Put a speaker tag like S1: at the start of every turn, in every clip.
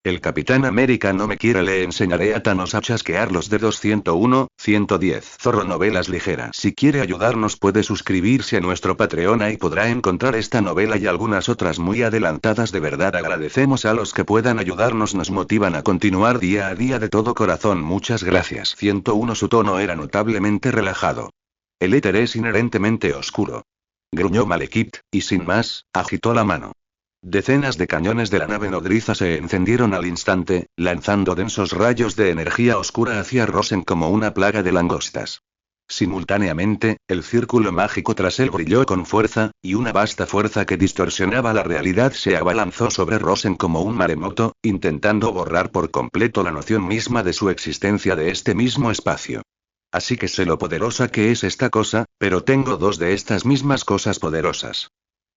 S1: El Capitán América no me quiere, le enseñaré a Thanos a chasquear los dedos. 101, 110. Zorro Novelas Ligeras. Si quiere ayudarnos puede suscribirse a nuestro Patreon y podrá encontrar esta novela y algunas otras muy adelantadas. De verdad agradecemos a los que puedan ayudarnos, nos motivan a continuar día a día de todo corazón. Muchas gracias. 101. Su tono era notablemente relajado. El éter es inherentemente oscuro. Gruñó Malekith, y sin más, agitó la mano. Decenas de cañones de la nave nodriza se encendieron al instante, lanzando densos rayos de energía oscura hacia Rosen como una plaga de langostas. Simultáneamente, el círculo mágico tras él brilló con fuerza, y una vasta fuerza que distorsionaba la realidad se abalanzó sobre Rosen como un maremoto, intentando borrar por completo la noción misma de su existencia de este mismo espacio. Así que sé lo poderosa que es esta cosa, pero tengo dos de estas mismas cosas poderosas.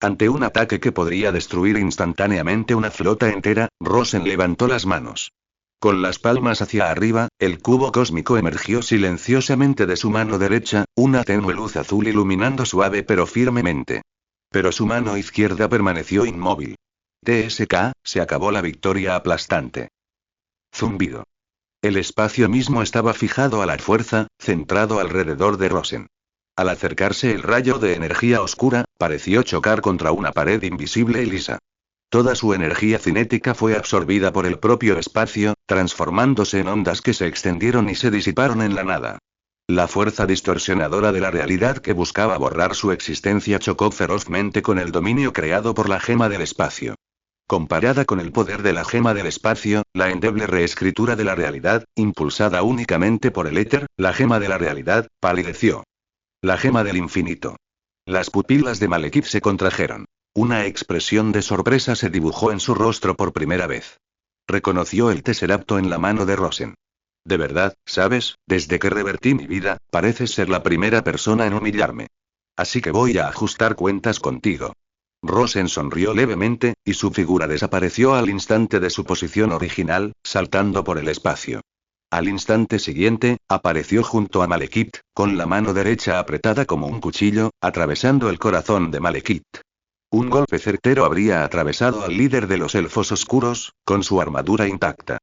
S1: Ante un ataque que podría destruir instantáneamente una flota entera, Rosen levantó las manos. Con las palmas hacia arriba, el cubo cósmico emergió silenciosamente de su mano derecha, una tenue luz azul iluminando suave pero firmemente. Pero su mano izquierda permaneció inmóvil. TSK, se acabó la victoria aplastante. Zumbido. El espacio mismo estaba fijado a la fuerza, centrado alrededor de Rosen. Al acercarse el rayo de energía oscura, pareció chocar contra una pared invisible y lisa. Toda su energía cinética fue absorbida por el propio espacio, transformándose en ondas que se extendieron y se disiparon en la nada. La fuerza distorsionadora de la realidad que buscaba borrar su existencia chocó ferozmente con el dominio creado por la gema del espacio. Comparada con el poder de la gema del espacio, la endeble reescritura de la realidad, impulsada únicamente por el éter, la gema de la realidad, palideció. La gema del infinito. Las pupilas de Malekith se contrajeron. Una expresión de sorpresa se dibujó en su rostro por primera vez. Reconoció el Tesseracto en la mano de Rosen. De verdad, ¿sabes? Desde que revertí mi vida, pareces ser la primera persona en humillarme. Así que voy a ajustar cuentas contigo. Rosen sonrió levemente, y su figura desapareció al instante de su posición original, saltando por el espacio. Al instante siguiente, apareció junto a Malekith, con la mano derecha apretada como un cuchillo, atravesando el corazón de Malekith. Un golpe certero habría atravesado al líder de los elfos oscuros, con su armadura intacta.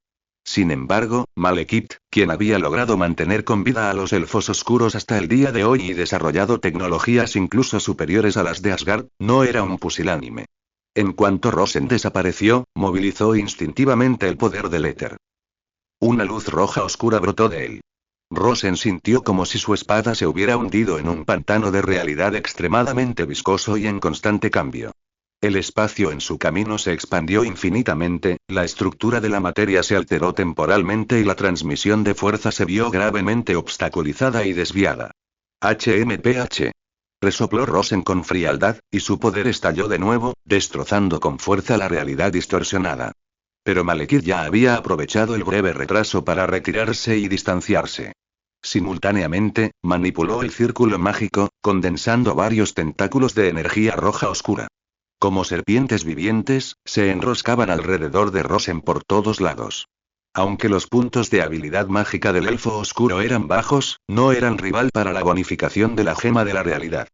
S1: Sin embargo, Malekith, quien había logrado mantener con vida a los elfos oscuros hasta el día de hoy y desarrollado tecnologías incluso superiores a las de Asgard, no era un pusilánime. En cuanto Rosen desapareció, movilizó instintivamente el poder del éter. Una luz roja oscura brotó de él. Rosen sintió como si su espada se hubiera hundido en un pantano de realidad extremadamente viscoso y en constante cambio. El espacio en su camino se expandió infinitamente, la estructura de la materia se alteró temporalmente y la transmisión de fuerza se vio gravemente obstaculizada y desviada. HMPH. Resopló Rosen con frialdad, y su poder estalló de nuevo, destrozando con fuerza la realidad distorsionada. Pero Malekith ya había aprovechado el breve retraso para retirarse y distanciarse. Simultáneamente, manipuló el círculo mágico, condensando varios tentáculos de energía roja oscura. Como serpientes vivientes, se enroscaban alrededor de Rosen por todos lados. Aunque los puntos de habilidad mágica del elfo oscuro eran bajos, no eran rival para la bonificación de la gema de la realidad.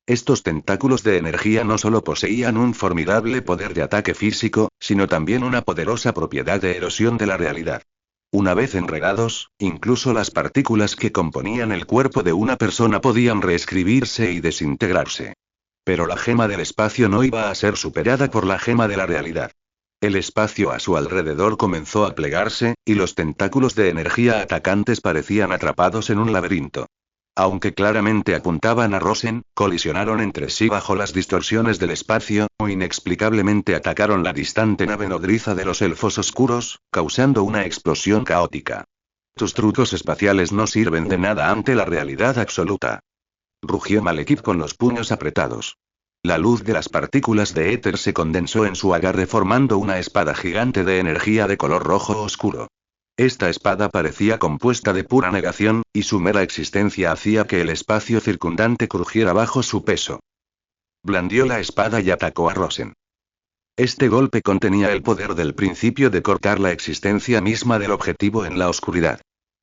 S1: Estos tentáculos de energía no solo poseían un formidable poder de ataque físico, sino también una poderosa propiedad de erosión de la realidad. Una vez enredados, incluso las partículas que componían el cuerpo de una persona podían reescribirse y desintegrarse. Pero la gema del espacio no iba a ser superada por la gema de la realidad. El espacio a su alrededor comenzó a plegarse, y los tentáculos de energía atacantes parecían atrapados en un laberinto. Aunque claramente apuntaban a Rosen, colisionaron entre sí bajo las distorsiones del espacio, o inexplicablemente atacaron la distante nave nodriza de los elfos oscuros, causando una explosión caótica. Tus trucos espaciales no sirven de nada ante la realidad absoluta. Rugió Malekith con los puños apretados. La luz de las partículas de éter se condensó en su agarre formando una espada gigante de energía de color rojo oscuro. Esta espada parecía compuesta de pura negación, y su mera existencia hacía que el espacio circundante crujiera bajo su peso. Blandió la espada y atacó a Rosen. Este golpe contenía el poder del principio de cortar la existencia misma del objetivo en la oscuridad.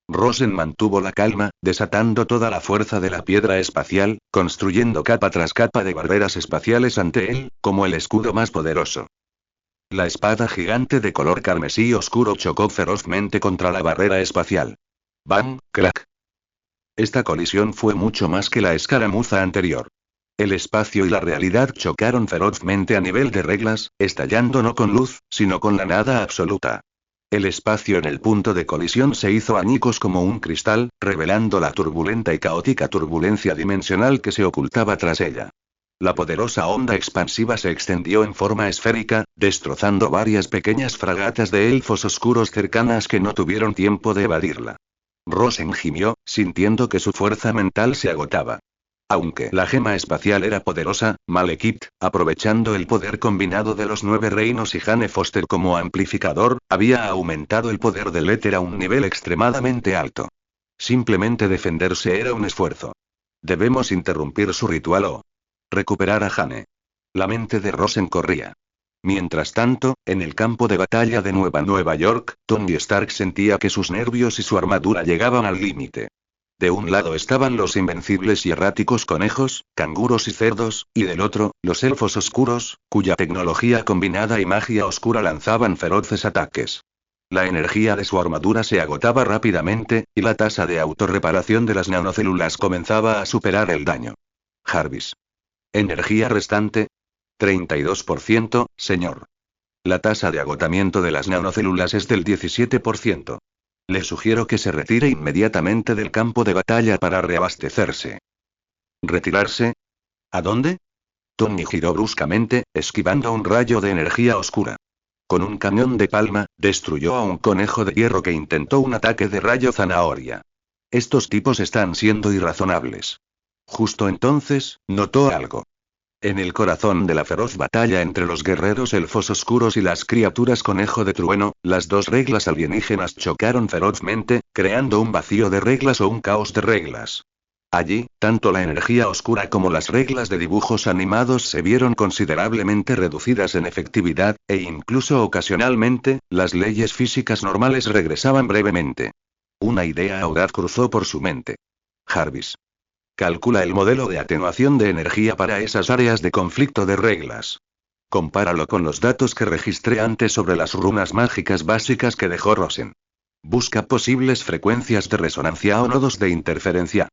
S1: Rosen mantuvo la calma, desatando toda la fuerza de la piedra espacial, construyendo capa tras capa de barreras espaciales ante él, como el escudo más poderoso. La espada gigante de color carmesí oscuro chocó ferozmente contra la barrera espacial. ¡Bam! ¡Crack! Esta colisión fue mucho más que la escaramuza anterior. El espacio y la realidad chocaron ferozmente a nivel de reglas, estallando no con luz, sino con la nada absoluta. El espacio en el punto de colisión se hizo añicos como un cristal, revelando la turbulenta y caótica turbulencia dimensional que se ocultaba tras ella. La poderosa onda expansiva se extendió en forma esférica, destrozando varias pequeñas fragatas de elfos oscuros cercanas que no tuvieron tiempo de evadirla. Rosen gimió, sintiendo que su fuerza mental se agotaba. Aunque la gema espacial era poderosa, Malekith, aprovechando el poder combinado de los 9 reinos y Jane Foster como amplificador, había aumentado el poder del éter a un nivel extremadamente alto. Simplemente defenderse era un esfuerzo. Debemos interrumpir su ritual o recuperar a Jane. La mente de Rosen corría. Mientras tanto, en el campo de batalla de Nueva York, Tony Stark sentía que sus nervios y su armadura llegaban al límite. De un lado estaban los invencibles y erráticos conejos, canguros y cerdos, y del otro, los elfos oscuros, cuya tecnología combinada y magia oscura lanzaban feroces ataques. La energía de su armadura se agotaba rápidamente, y la tasa de autorreparación de las nanocélulas comenzaba a superar el daño. Jarvis. Energía restante. 32%, señor. La tasa de agotamiento de las nanocélulas es del 17%. Le sugiero que se retire inmediatamente del campo de batalla para reabastecerse. ¿Retirarse? ¿A dónde? Tony giró bruscamente, esquivando un rayo de energía oscura. Con un cañón de palma, destruyó a un conejo de hierro que intentó un ataque de rayo zanahoria. Estos tipos están siendo irrazonables. Justo entonces, notó algo. En el corazón de la feroz batalla entre los guerreros elfos oscuros y las criaturas conejo de trueno, las dos reglas alienígenas chocaron ferozmente, creando un vacío de reglas o un caos de reglas. Allí, tanto la energía oscura como las reglas de dibujos animados se vieron considerablemente reducidas en efectividad, e incluso ocasionalmente, las leyes físicas normales regresaban brevemente. Una idea audaz cruzó por su mente. Jarvis. Calcula el modelo de atenuación de energía para esas áreas de conflicto de reglas. Compáralo con los datos que registré antes sobre las runas mágicas básicas que dejó Rosen. Busca posibles frecuencias de resonancia o nodos de interferencia.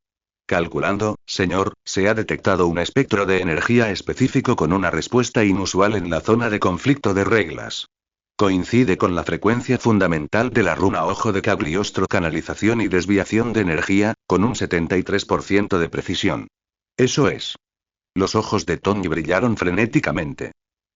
S1: Calculando, señor, se ha detectado un espectro de energía específico con una respuesta inusual en la zona de conflicto de reglas. Coincide con la frecuencia fundamental de la runa Ojo de Cagliostro, canalización y desviación de energía, con un 73% de precisión. Eso es. Los ojos de Tony brillaron frenéticamente.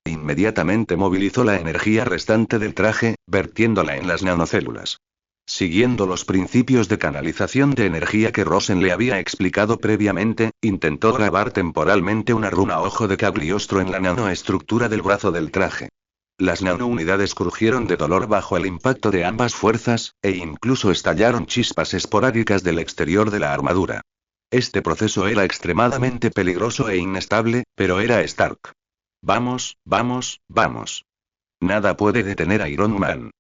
S1: Inmediatamente movilizó la energía restante del traje, vertiéndola en las nanocélulas. Siguiendo los principios de canalización de energía que Rosen le había explicado previamente, intentó grabar temporalmente una runa Ojo de Cagliostro en la nanoestructura del brazo del traje. Las nanounidades crujieron de dolor bajo el impacto de ambas fuerzas, e incluso estallaron chispas esporádicas del exterior de la armadura. Este proceso era extremadamente peligroso e inestable, pero era Stark. Vamos, vamos, vamos. Nada puede detener a Iron Man.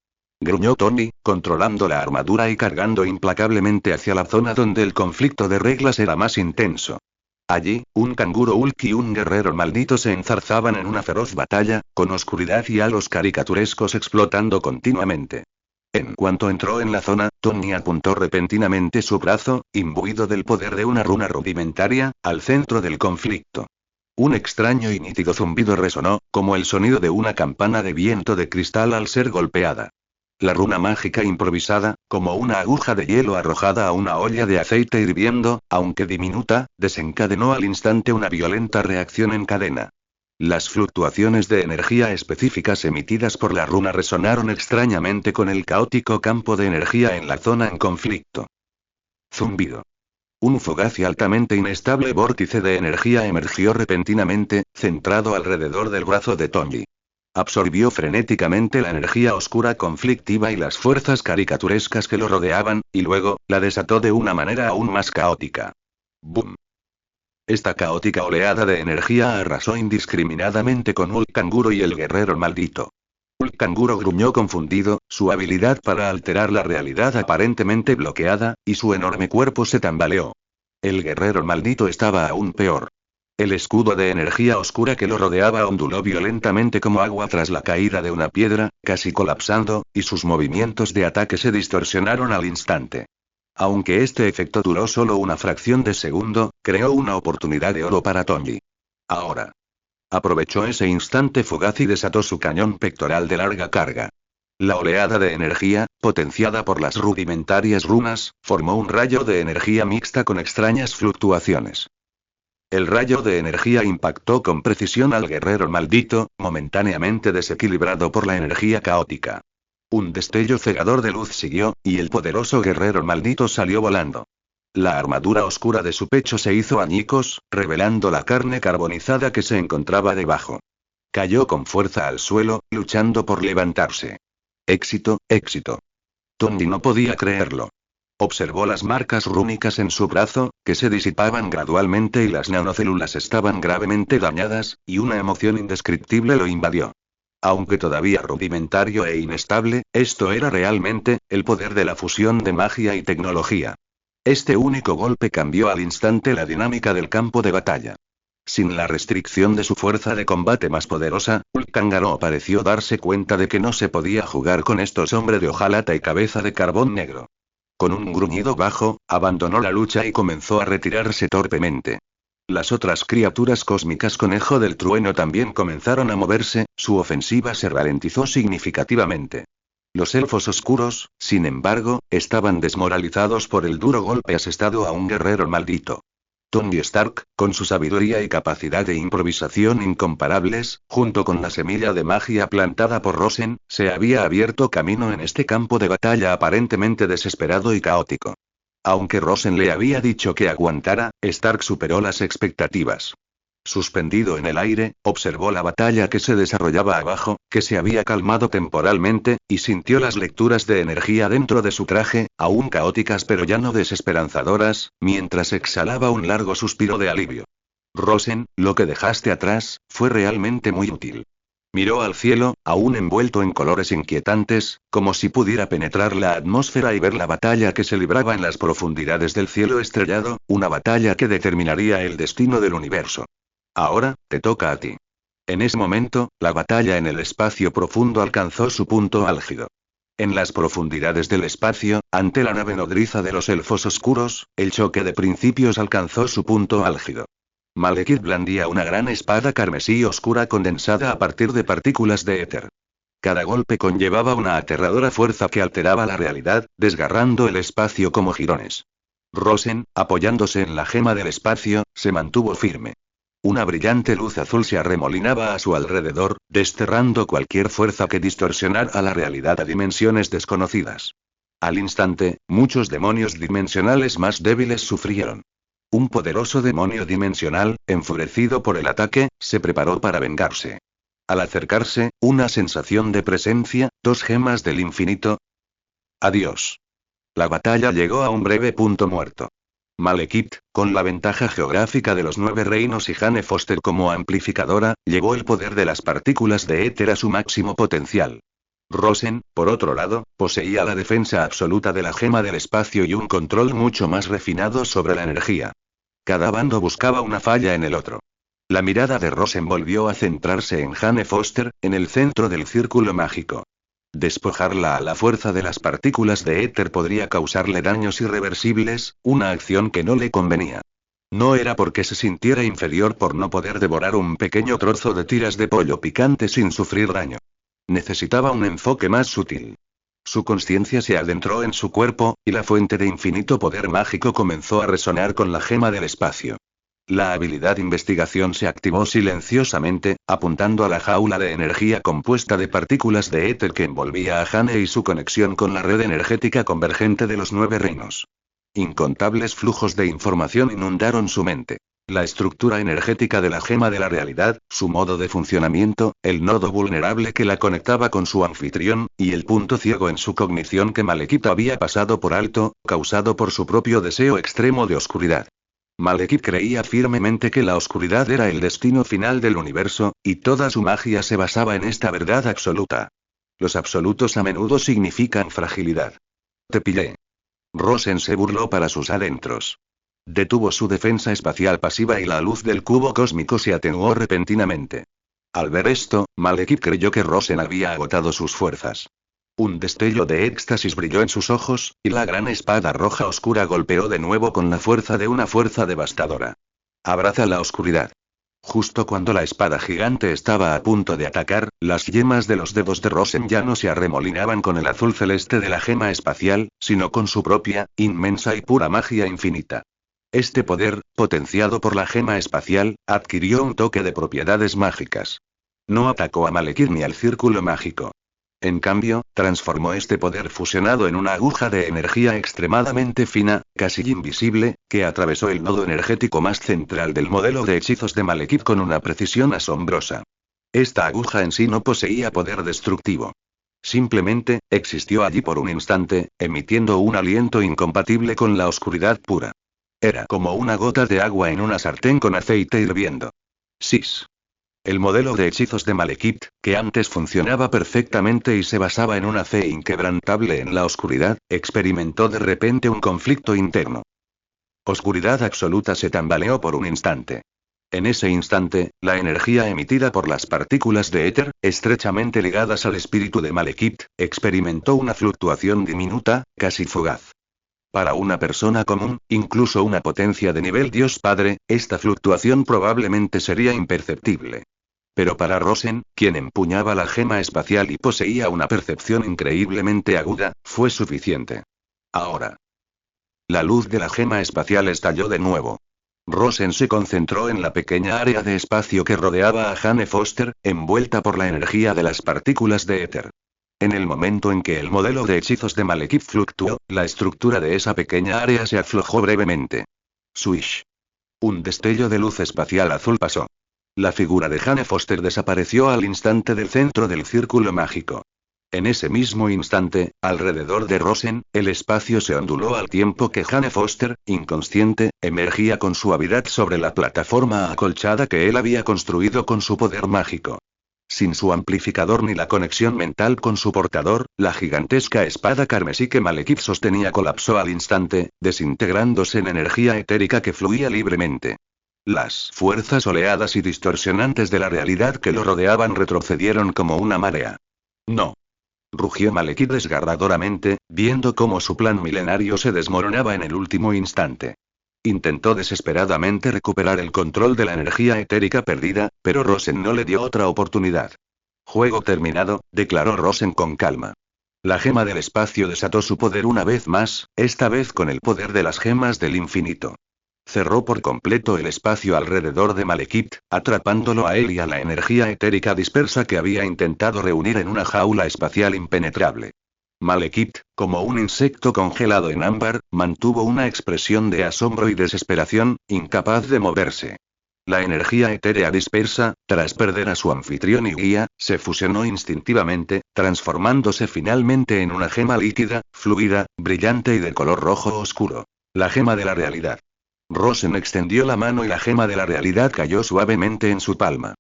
S1: Gruñó Tony, controlando la armadura y cargando implacablemente hacia la zona donde el conflicto de reglas era más intenso. Allí, un canguro Hulk y un guerrero maldito se enzarzaban en una feroz batalla, con oscuridad y halos caricaturescos explotando continuamente. En cuanto entró en la zona, Tony apuntó repentinamente su brazo, imbuido del poder de una runa rudimentaria, al centro del conflicto. Un extraño y nítido zumbido resonó, como el sonido de una campana de viento de cristal al ser golpeada. La runa mágica improvisada, como una aguja de hielo arrojada a una olla de aceite hirviendo, aunque diminuta, desencadenó al instante una violenta reacción en cadena. Las fluctuaciones de energía específicas emitidas por la runa resonaron extrañamente con el caótico campo de energía en la zona en conflicto. Zumbido. Un fugaz y altamente inestable vórtice de energía emergió repentinamente, centrado alrededor del brazo de Tony. Absorbió frenéticamente la energía oscura conflictiva y las fuerzas caricaturescas que lo rodeaban, y luego, la desató de una manera aún más caótica. ¡Bum! Esta caótica oleada de energía arrasó indiscriminadamente con Hulk Canguro y el guerrero maldito. Hulk Canguro gruñó confundido, su habilidad para alterar la realidad aparentemente bloqueada, y su enorme cuerpo se tambaleó. El guerrero maldito estaba aún peor. El escudo de energía oscura que lo rodeaba onduló violentamente como agua tras la caída de una piedra, casi colapsando, y sus movimientos de ataque se distorsionaron al instante. Aunque este efecto duró solo una fracción de segundo, creó una oportunidad de oro para Tony. Ahora. Aprovechó ese instante fugaz y desató su cañón pectoral de larga carga. La oleada de energía, potenciada por las rudimentarias runas, formó un rayo de energía mixta con extrañas fluctuaciones. El rayo de energía impactó con precisión al guerrero maldito, momentáneamente desequilibrado por la energía caótica. Un destello cegador de luz siguió, y el poderoso guerrero maldito salió volando. La armadura oscura de su pecho se hizo añicos, revelando la carne carbonizada que se encontraba debajo. Cayó con fuerza al suelo, luchando por levantarse. Éxito, éxito. Tony no podía creerlo. Observó las marcas rúnicas en su brazo, que se disipaban gradualmente y las nanocélulas estaban gravemente dañadas, y una emoción indescriptible lo invadió. Aunque todavía rudimentario e inestable, esto era realmente el poder de la fusión de magia y tecnología. Este único golpe cambió al instante la dinámica del campo de batalla. Sin la restricción de su fuerza de combate más poderosa, Ulkangaro pareció darse cuenta de que no se podía jugar con estos hombres de hojalata y cabeza de carbón negro. Con un gruñido bajo, abandonó la lucha y comenzó a retirarse torpemente. Las otras criaturas cósmicas conejo del trueno también comenzaron a moverse, su ofensiva se ralentizó significativamente. Los elfos oscuros, sin embargo, estaban desmoralizados por el duro golpe asestado a un guerrero maldito. Tony Stark, con su sabiduría y capacidad de improvisación incomparables, junto con la semilla de magia plantada por Rosen, se había abierto camino en este campo de batalla aparentemente desesperado y caótico. Aunque Rosen le había dicho que aguantara, Stark superó las expectativas. Suspendido en el aire, observó la batalla que se desarrollaba abajo, que se había calmado temporalmente, y sintió las lecturas de energía dentro de su traje, aún caóticas pero ya no desesperanzadoras, mientras exhalaba un largo suspiro de alivio. Rosen, lo que dejaste atrás, fue realmente muy útil. Miró al cielo, aún envuelto en colores inquietantes, como si pudiera penetrar la atmósfera y ver la batalla que se libraba en las profundidades del cielo estrellado, una batalla que determinaría el destino del universo. Ahora, te toca a ti. En ese momento, la batalla en el espacio profundo alcanzó su punto álgido. En las profundidades del espacio, ante la nave nodriza de los elfos oscuros, el choque de principios alcanzó su punto álgido. Malekith blandía una gran espada carmesí oscura condensada a partir de partículas de éter. Cada golpe conllevaba una aterradora fuerza que alteraba la realidad, desgarrando el espacio como jirones. Rosen, apoyándose en la gema del espacio, se mantuvo firme. Una brillante luz azul se arremolinaba a su alrededor, desterrando cualquier fuerza que distorsionara la realidad a dimensiones desconocidas. Al instante, muchos demonios dimensionales más débiles sufrieron. Un poderoso demonio dimensional, enfurecido por el ataque, se preparó para vengarse. Al acercarse, una sensación de presencia, dos gemas del infinito. Adiós. La batalla llegó a un breve punto muerto. Malekith, con la ventaja geográfica de los 9 reinos y Jane Foster como amplificadora, llevó el poder de las partículas de éter a su máximo potencial. Rosen, por otro lado, poseía la defensa absoluta de la gema del espacio y un control mucho más refinado sobre la energía. Cada bando buscaba una falla en el otro. La mirada de Rosen volvió a centrarse en Jane Foster, en el centro del círculo mágico. Despojarla a la fuerza de las partículas de éter podría causarle daños irreversibles, una acción que no le convenía. No era porque se sintiera inferior por no poder devorar un pequeño trozo de tiras de pollo picante sin sufrir daño. Necesitaba un enfoque más sutil. Su conciencia se adentró en su cuerpo, y la fuente de infinito poder mágico comenzó a resonar con la gema del espacio. La habilidad investigación se activó silenciosamente, apuntando a la jaula de energía compuesta de partículas de éter que envolvía a Jane y su conexión con la red energética convergente de los 9 reinos. Incontables flujos de información inundaron su mente. La estructura energética de la gema de la realidad, su modo de funcionamiento, el nodo vulnerable que la conectaba con su anfitrión, y el punto ciego en su cognición que Malekith había pasado por alto, causado por su propio deseo extremo de oscuridad. Malekith creía firmemente que la oscuridad era el destino final del universo, y toda su magia se basaba en esta verdad absoluta. Los absolutos a menudo significan fragilidad. Te pillé. Rosen se burló para sus adentros. detuvo su defensa espacial pasiva y la luz del cubo cósmico se atenuó repentinamente. Al ver esto, Malekith creyó que Rosen había agotado sus fuerzas. Un destello de éxtasis brilló en sus ojos, y la gran espada roja oscura golpeó de nuevo con la fuerza de una fuerza devastadora. Abraza la oscuridad. Justo cuando la espada gigante estaba a punto de atacar, las yemas de los dedos de Rosen ya no se arremolinaban con el azul celeste de la gema espacial, sino con su propia, inmensa y pura magia infinita. Este poder, potenciado por la gema espacial, adquirió un toque de propiedades mágicas. No atacó a Malekith ni al círculo mágico. En cambio, transformó este poder fusionado en una aguja de energía extremadamente fina, casi invisible, que atravesó el nodo energético más central del modelo de hechizos de Malekith con una precisión asombrosa. Esta aguja en sí no poseía poder destructivo. Simplemente, existió allí por un instante, emitiendo un aliento incompatible con la oscuridad pura. Era como una gota de agua en una sartén con aceite hirviendo. Sis. El modelo de hechizos de Malekith, que antes funcionaba perfectamente y se basaba en una fe inquebrantable en la oscuridad, experimentó de repente un conflicto interno. Oscuridad absoluta se tambaleó por un instante. En ese instante, la energía emitida por las partículas de éter, estrechamente ligadas al espíritu de Malekith, experimentó una fluctuación diminuta, casi fugaz. Para una persona común, incluso una potencia de nivel Dios Padre, esta fluctuación probablemente sería imperceptible. Pero para Rosen, quien empuñaba la gema espacial y poseía una percepción increíblemente aguda, fue suficiente. Ahora. La luz de la gema espacial estalló de nuevo. Rosen se concentró en la pequeña área de espacio que rodeaba a Jane Foster, envuelta por la energía de las partículas de éter. En el momento en que el modelo de hechizos de Malekith fluctuó, la estructura de esa pequeña área se aflojó brevemente. Swish. Un destello de luz espacial azul pasó. La figura de Jane Foster desapareció al instante del centro del círculo mágico. En ese mismo instante, alrededor de Rosen, el espacio se onduló al tiempo que Jane Foster, inconsciente, emergía con suavidad sobre la plataforma acolchada que él había construido con su poder mágico. Sin su amplificador ni la conexión mental con su portador, la gigantesca espada carmesí que Malekith sostenía colapsó al instante, desintegrándose en energía etérica que fluía libremente. Las fuerzas oleadas y distorsionantes de la realidad que lo rodeaban retrocedieron como una marea. No. Rugió Malekith desgarradoramente, viendo cómo su plan milenario se desmoronaba en el último instante. Intentó desesperadamente recuperar el control de la energía etérica perdida, pero Rosen no le dio otra oportunidad. Juego terminado, declaró Rosen con calma. La gema del espacio desató su poder una vez más, esta vez con el poder de las gemas del infinito. Cerró por completo el espacio alrededor de Malekith, atrapándolo a él y a la energía etérica dispersa que había intentado reunir en una jaula espacial impenetrable. Malekith, como un insecto congelado en ámbar, mantuvo una expresión de asombro y desesperación, incapaz de moverse. La energía etérea dispersa, tras perder a su anfitrión y guía, se fusionó instintivamente, transformándose finalmente en una gema líquida, fluida, brillante y de color rojo oscuro. La gema de la realidad. Rosen extendió la mano y la gema de la realidad cayó suavemente en su palma.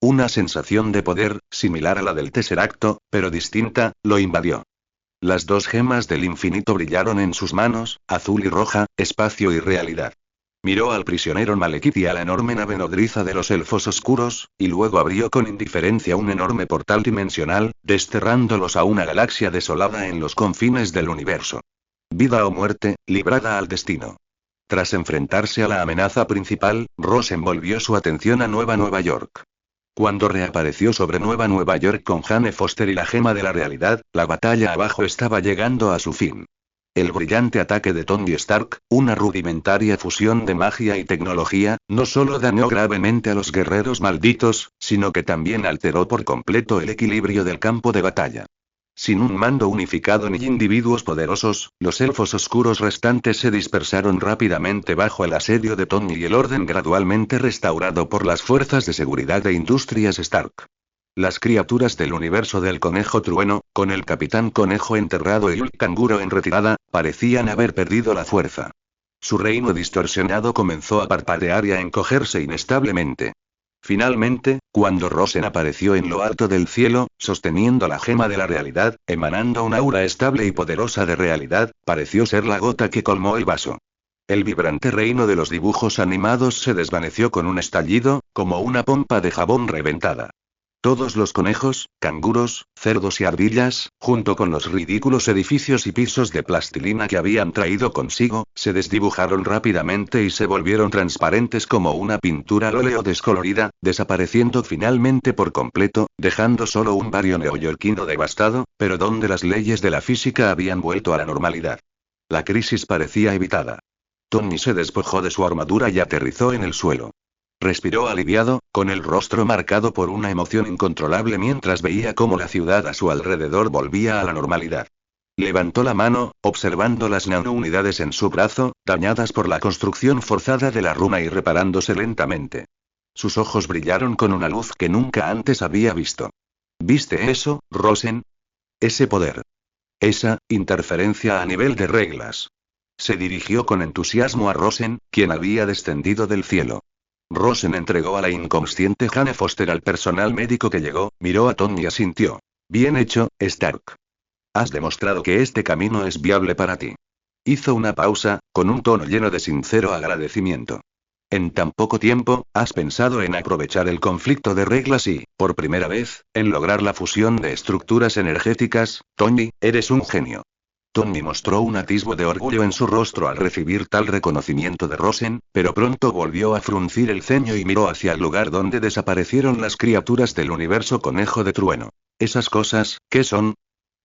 S1: Una sensación de poder, similar a la del Tesseracto, pero distinta, lo invadió. Las dos gemas del infinito brillaron en sus manos, azul y roja, espacio y realidad. Miró al prisionero Malekith y a la enorme nave nodriza de los elfos oscuros, y luego abrió con indiferencia un enorme portal dimensional, desterrándolos a una galaxia desolada en los confines del universo. Vida o muerte, librada al destino. Tras enfrentarse a la amenaza principal, Rosen volvió su atención a Nueva York. Cuando reapareció sobre Nueva York con Jane Foster y la gema de la realidad, la batalla abajo estaba llegando a su fin. El brillante ataque de Tony Stark, una rudimentaria fusión de magia y tecnología, no solo dañó gravemente a los guerreros malditos, sino que también alteró por completo el equilibrio del campo de batalla. Sin un mando unificado ni individuos poderosos, los elfos oscuros restantes se dispersaron rápidamente bajo el asedio de Tony y el orden gradualmente restaurado por las fuerzas de seguridad de Industrias Stark. Las criaturas del universo del Conejo Trueno, con el Capitán Conejo enterrado y Hulk Canguro en retirada, parecían haber perdido la fuerza. Su reino distorsionado comenzó a parpadear y a encogerse inestablemente. Finalmente, cuando Rosen apareció en lo alto del cielo, sosteniendo la gema de la realidad, emanando una aura estable y poderosa de realidad, pareció ser la gota que colmó el vaso. El vibrante reino de los dibujos animados se desvaneció con un estallido, como una pompa de jabón reventada. Todos los conejos, canguros, cerdos y ardillas, junto con los ridículos edificios y pisos de plastilina que habían traído consigo, se desdibujaron rápidamente y se volvieron transparentes como una pintura al óleo descolorida, desapareciendo finalmente por completo, dejando solo un barrio neoyorquino devastado, pero donde las leyes de la física habían vuelto a la normalidad. La crisis parecía evitada. Tony se despojó de su armadura y aterrizó en el suelo. Respiró aliviado, con el rostro marcado por una emoción incontrolable mientras veía cómo la ciudad a su alrededor volvía a la normalidad. Levantó la mano, observando las nanounidades en su brazo, dañadas por la construcción forzada de la runa y reparándose lentamente. Sus ojos brillaron con una luz que nunca antes había visto. ¿Viste eso, Rosen? Ese poder. Esa interferencia a nivel de reglas. Se dirigió con entusiasmo a Rosen, quien había descendido del cielo. Rosen entregó a la inconsciente Jane Foster al personal médico que llegó, miró a Tony y asintió. Bien hecho, Stark. Has demostrado que este camino es viable para ti. Hizo una pausa, con un tono lleno de sincero agradecimiento. En tan poco tiempo, has pensado en aprovechar el conflicto de reglas y, por primera vez, en lograr la fusión de estructuras energéticas. Tony, eres un genio. Tony mostró un atisbo de orgullo en su rostro al recibir tal reconocimiento de Rosen, pero pronto volvió a fruncir el ceño y miró hacia el lugar donde desaparecieron las criaturas del universo conejo de trueno. ¿Esas cosas, qué son?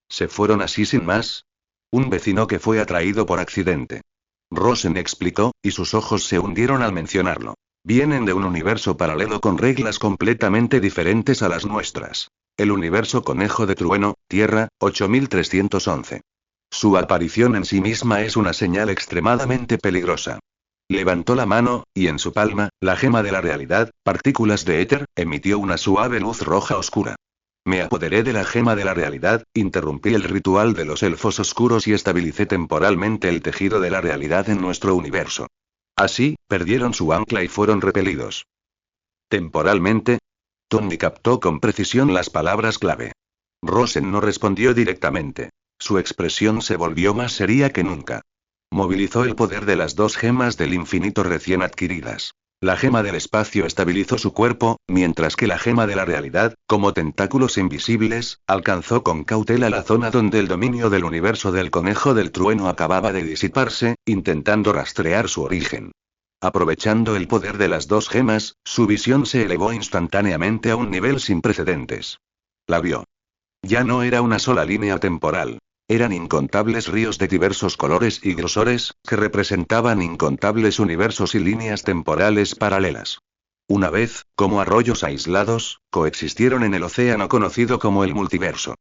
S1: ¿Se fueron así sin más? Un vecino que fue atraído por accidente. Rosen explicó, y sus ojos se hundieron al mencionarlo. Vienen de un universo paralelo con reglas completamente diferentes a las nuestras. El universo conejo de trueno, Tierra, 8311. Su aparición en sí misma es una señal extremadamente peligrosa. Levantó la mano, y en su palma, la gema de la realidad, partículas de éter, emitió una suave luz roja oscura. Me apoderé de la gema de la realidad, interrumpí el ritual de los elfos oscuros y estabilicé temporalmente el tejido de la realidad en nuestro universo. Así, perdieron su ancla y fueron repelidos. ¿Temporalmente? Tony captó con precisión las palabras clave. Rosen no respondió directamente. Su expresión se volvió más seria que nunca. Movilizó el poder de las dos gemas del infinito recién adquiridas. La gema del espacio estabilizó su cuerpo, mientras que la gema de la realidad, como tentáculos invisibles, alcanzó con cautela la zona donde el dominio del universo del conejo del trueno acababa de disiparse, intentando rastrear su origen. Aprovechando el poder de las dos gemas, su visión se elevó instantáneamente a un nivel sin precedentes. La vio. Ya no era una sola línea temporal. Eran incontables ríos de diversos colores y grosores, que representaban incontables universos y líneas temporales paralelas. Una vez, como arroyos aislados, coexistieron en el océano conocido como el multiverso.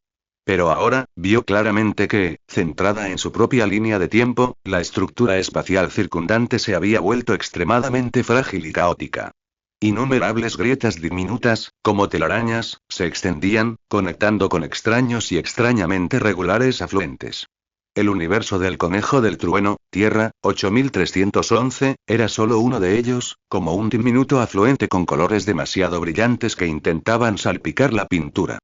S1: Pero ahora, vio claramente que, centrada en su propia línea de tiempo, la estructura espacial circundante se había vuelto extremadamente frágil y caótica. Innumerables grietas diminutas, como telarañas, se extendían, conectando con extraños y extrañamente regulares afluentes. El universo del conejo del trueno, Tierra, 8311, era solo uno de ellos, como un diminuto afluente con colores demasiado brillantes que intentaban salpicar la pintura.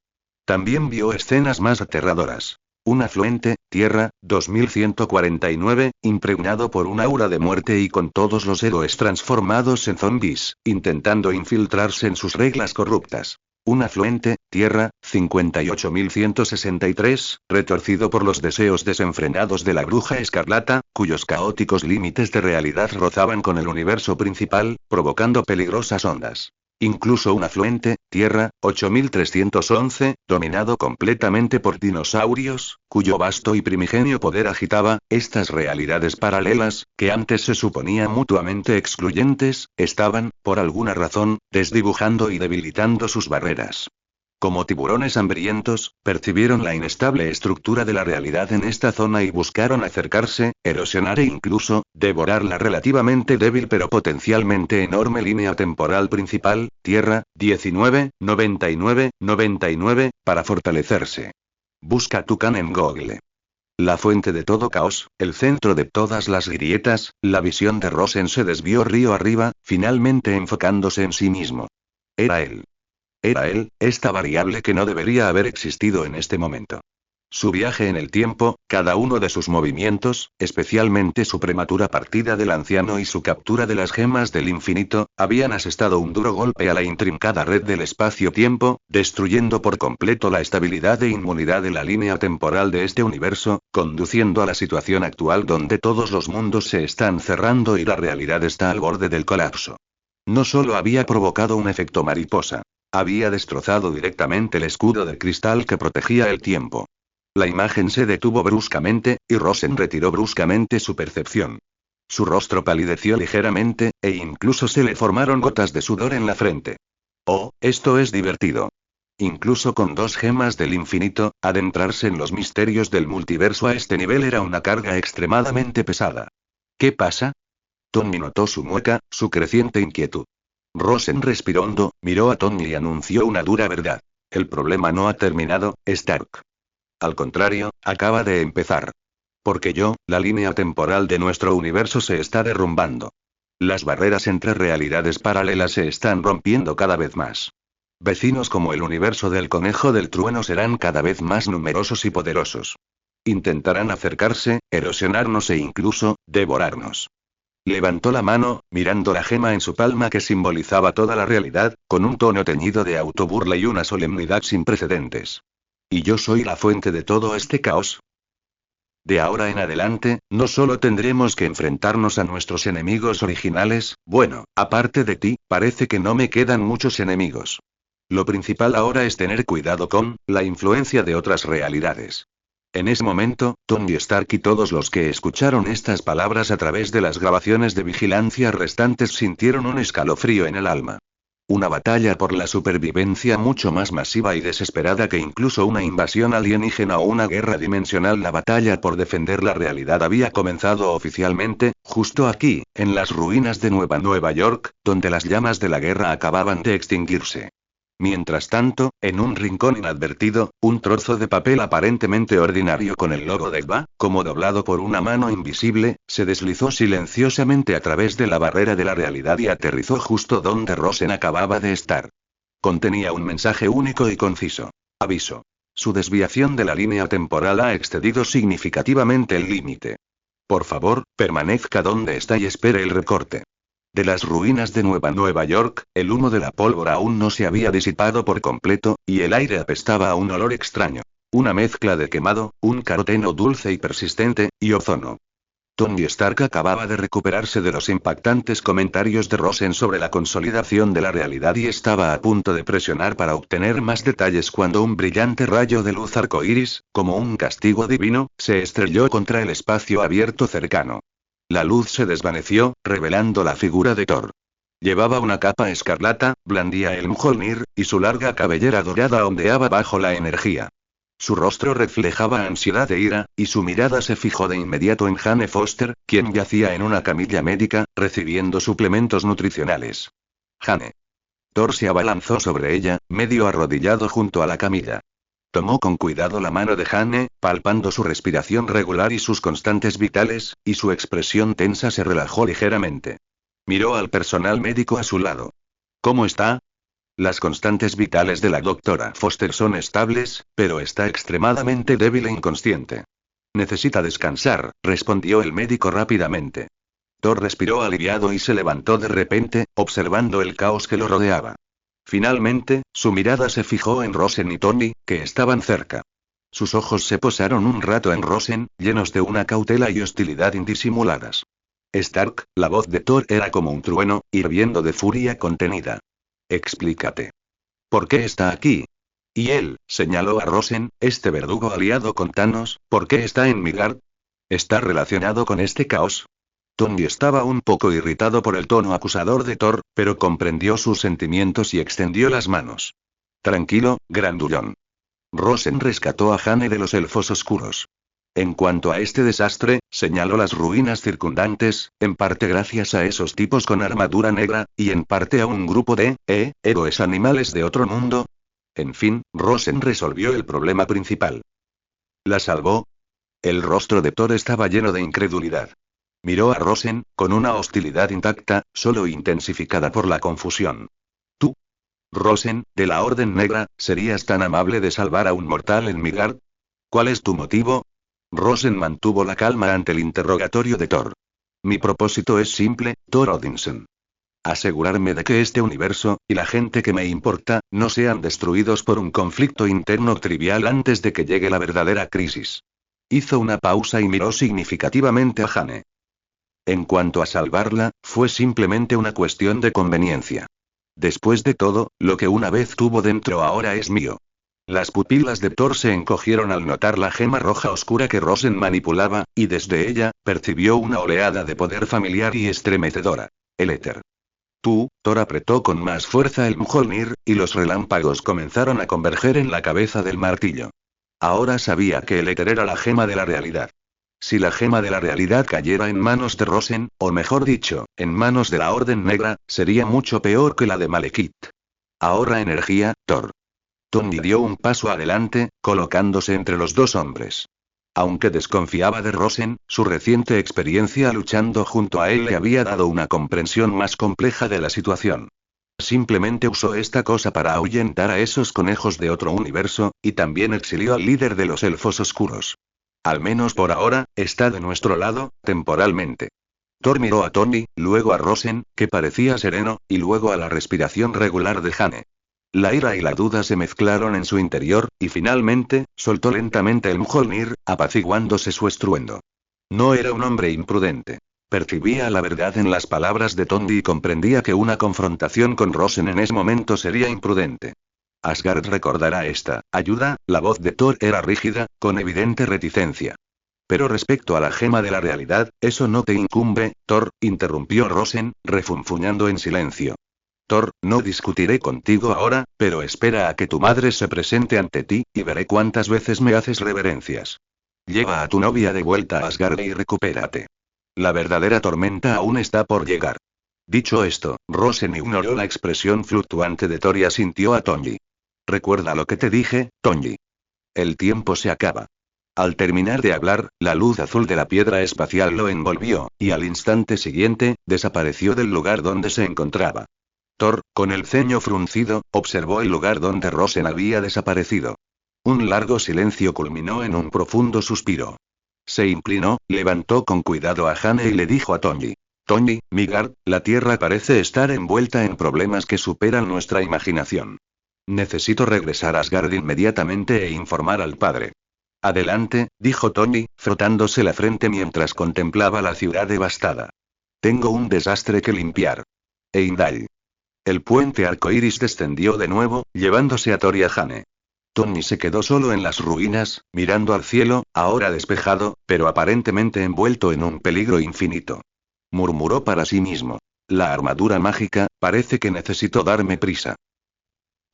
S1: También vio escenas más aterradoras. Un afluente, Tierra, 2149, impregnado por un aura de muerte y con todos los héroes transformados en zombies, intentando infiltrarse en sus reglas corruptas. Un afluente, Tierra, 58163, retorcido por los deseos desenfrenados de la bruja escarlata, cuyos caóticos límites de realidad rozaban con el universo principal, provocando peligrosas ondas. Incluso un afluente, Tierra, 8311, dominado completamente por dinosaurios, cuyo vasto y primigenio poder agitaba, estas realidades paralelas, que antes se suponían mutuamente excluyentes, estaban, por alguna razón, desdibujando y debilitando sus barreras. Como tiburones hambrientos, percibieron la inestable estructura de la realidad en esta zona y buscaron acercarse, erosionar e incluso, devorar la relativamente débil pero potencialmente enorme línea temporal principal, Tierra, 199999, para fortalecerse. Busca Tucán en Google. La fuente de todo caos, el centro de todas las grietas, la visión de Rosen se desvió río arriba, finalmente enfocándose en sí mismo. Era él. Era él, esta variable que no debería haber existido en este momento. Su viaje en el tiempo, cada uno de sus movimientos, especialmente su prematura partida del anciano y su captura de las gemas del infinito, habían asestado un duro golpe a la intrincada red del espacio-tiempo, destruyendo por completo la estabilidad e inmunidad de la línea temporal de este universo, conduciendo a la situación actual donde todos los mundos se están cerrando y la realidad está al borde del colapso. No solo había provocado un efecto mariposa, había destrozado directamente el escudo de cristal que protegía el tiempo. La imagen se detuvo bruscamente, y Rosen retiró bruscamente su percepción. Su rostro palideció ligeramente, e incluso se le formaron gotas de sudor en la frente. Oh, esto es divertido. Incluso con 2 gemas del infinito, adentrarse en los misterios del multiverso a este nivel era una carga extremadamente pesada. ¿Qué pasa? Tony notó su mueca, su creciente inquietud. Rosen respiró hondo, miró a Tony y anunció una dura verdad. El problema no ha terminado, Stark. Al contrario, acaba de empezar. Porque la línea temporal de nuestro universo se está derrumbando. Las barreras entre realidades paralelas se están rompiendo cada vez más. Vecinos como el universo del conejo del trueno serán cada vez más numerosos y poderosos. Intentarán acercarse, erosionarnos e incluso, devorarnos. Levantó la mano, mirando la gema en su palma que simbolizaba toda la realidad, con un tono teñido de autoburla y una solemnidad sin precedentes. ¿Y yo soy la fuente de todo este caos? De ahora en adelante, no solo tendremos que enfrentarnos a nuestros enemigos originales, bueno, aparte de ti, parece que no me quedan muchos enemigos. Lo principal ahora es tener cuidado con la influencia de otras realidades. En ese momento, Tony Stark y todos los que escucharon estas palabras a través de las grabaciones de vigilancia restantes sintieron un escalofrío en el alma. Una batalla por la supervivencia mucho más masiva y desesperada que incluso una invasión alienígena o una guerra dimensional. La batalla por defender la realidad había comenzado oficialmente, justo aquí, en las ruinas de Nueva York, donde las llamas de la guerra acababan de extinguirse. Mientras tanto, en un rincón inadvertido, un trozo de papel aparentemente ordinario con el logo de GVA, como doblado por una mano invisible, se deslizó silenciosamente a través de la barrera de la realidad y aterrizó justo donde Rosen acababa de estar. Contenía un mensaje único y conciso. Aviso. Su desviación de la línea temporal ha excedido significativamente el límite. Por favor, permanezca donde está y espere el recorte. De las ruinas de Nueva York, el humo de la pólvora aún no se había disipado por completo, y el aire apestaba a un olor extraño. Una mezcla de quemado, un caroteno dulce y persistente, y ozono. Tony Stark acababa de recuperarse de los impactantes comentarios de Rosen sobre la consolidación de la realidad y estaba a punto de presionar para obtener más detalles cuando un brillante rayo de luz arcoíris, como un castigo divino, se estrelló contra el espacio abierto cercano. La luz se desvaneció, revelando la figura de Thor. Llevaba una capa escarlata, blandía el Mjolnir, y su larga cabellera dorada ondeaba bajo la energía. Su rostro reflejaba ansiedad e ira, y su mirada se fijó de inmediato en Jane Foster, quien yacía en una camilla médica, recibiendo suplementos nutricionales. Jane. Thor se abalanzó sobre ella, medio arrodillado junto a la camilla. Tomó con cuidado la mano de Jane, palpando su respiración regular y sus constantes vitales, y su expresión tensa se relajó ligeramente. Miró al personal médico a su lado. ¿Cómo está? Las constantes vitales de la doctora Foster son estables, pero está extremadamente débil e inconsciente. Necesita descansar, respondió el médico rápidamente. Thor respiró aliviado y se levantó de repente, observando el caos que lo rodeaba. Finalmente, su mirada se fijó en Rosen y Tony, que estaban cerca. Sus ojos se posaron un rato en Rosen, llenos de una cautela y hostilidad indisimuladas. Stark, la voz de Thor era como un trueno, hirviendo de furia contenida. Explícate. ¿Por qué está aquí? Y él, señaló a Rosen, este verdugo aliado con Thanos, ¿por qué está en Midgard? ¿Está relacionado con este caos? Tony estaba un poco irritado por el tono acusador de Thor, pero comprendió sus sentimientos y extendió las manos. Tranquilo, grandullón. Rosen rescató a Jane de los elfos oscuros. En cuanto a este desastre, señaló las ruinas circundantes, en parte gracias a esos tipos con armadura negra, y en parte a un grupo de, héroes animales de otro mundo. En fin, Rosen resolvió el problema principal. ¿La salvó? El rostro de Thor estaba lleno de incredulidad. Miró a Rosen, con una hostilidad intacta, solo intensificada por la confusión. ¿Tú? Rosen, de la Orden Negra, ¿serías tan amable de salvar a un mortal en Midgard? ¿Cuál es tu motivo? Rosen mantuvo la calma ante el interrogatorio de Thor. Mi propósito es simple, Thor Odinson. Asegurarme de que este universo, y la gente que me importa, no sean destruidos por un conflicto interno trivial antes de que llegue la verdadera crisis. Hizo una pausa y miró significativamente a Jane. En cuanto a salvarla, fue simplemente una cuestión de conveniencia. Después de todo, lo que una vez tuvo dentro ahora es mío. Las pupilas de Thor se encogieron al notar la gema roja oscura que Rosen manipulaba, y desde ella, percibió una oleada de poder familiar y estremecedora. El éter. Thor apretó con más fuerza el Mjolnir, y los relámpagos comenzaron a converger en la cabeza del martillo. Ahora sabía que el éter era la gema de la realidad. Si la gema de la realidad cayera en manos de Rosen, o mejor dicho, en manos de la Orden Negra, sería mucho peor que la de Malekith. Ahorra energía, Thor. Tony dio un paso adelante, colocándose entre los dos hombres. Aunque desconfiaba de Rosen, su reciente experiencia luchando junto a él le había dado una comprensión más compleja de la situación. Simplemente usó esta cosa para ahuyentar a esos conejos de otro universo, y también exilió al líder de los elfos oscuros. Al menos por ahora, está de nuestro lado, temporalmente. Thor miró a Tony, luego a Rosen, que parecía sereno, y luego a la respiración regular de Jane. La ira y la duda se mezclaron en su interior, y finalmente, soltó lentamente el Mjolnir, apaciguándose su estruendo. No era un hombre imprudente. Percibía la verdad en las palabras de Tony y comprendía que una confrontación con Rosen en ese momento sería imprudente. Asgard recordará esta ayuda. La voz de Thor era rígida, con evidente reticencia. Pero respecto a la gema de la realidad, eso no te incumbe, Thor, interrumpió Rosen, refunfuñando en silencio. Thor, no discutiré contigo ahora, pero espera a que tu madre se presente ante ti, y veré cuántas veces me haces reverencias. Lleva a tu novia de vuelta a Asgard y recupérate. La verdadera tormenta aún está por llegar. Dicho esto, Rosen ignoró la expresión fluctuante de Thor y asintió a Tony. Recuerda lo que te dije, Tony. El tiempo se acaba. Al terminar de hablar, la luz azul de la piedra espacial lo envolvió, y al instante siguiente, desapareció del lugar donde se encontraba. Thor, con el ceño fruncido, observó el lugar donde Rosen había desaparecido. Un largo silencio culminó en un profundo suspiro. Se inclinó, levantó con cuidado a Jane y le dijo a Tony. Tony, Midgard, la Tierra parece estar envuelta en problemas que superan nuestra imaginación. Necesito regresar a Asgard inmediatamente e informar al padre. Adelante, dijo Tony, frotándose la frente mientras contemplaba la ciudad devastada. Tengo un desastre que limpiar. Heimdall. El puente arcoíris descendió de nuevo, llevándose a Thor y a Jane. Tony se quedó solo en las ruinas, mirando al cielo, ahora despejado, pero aparentemente envuelto en un peligro infinito. Murmuró para sí mismo. La armadura mágica, parece que necesito darme prisa.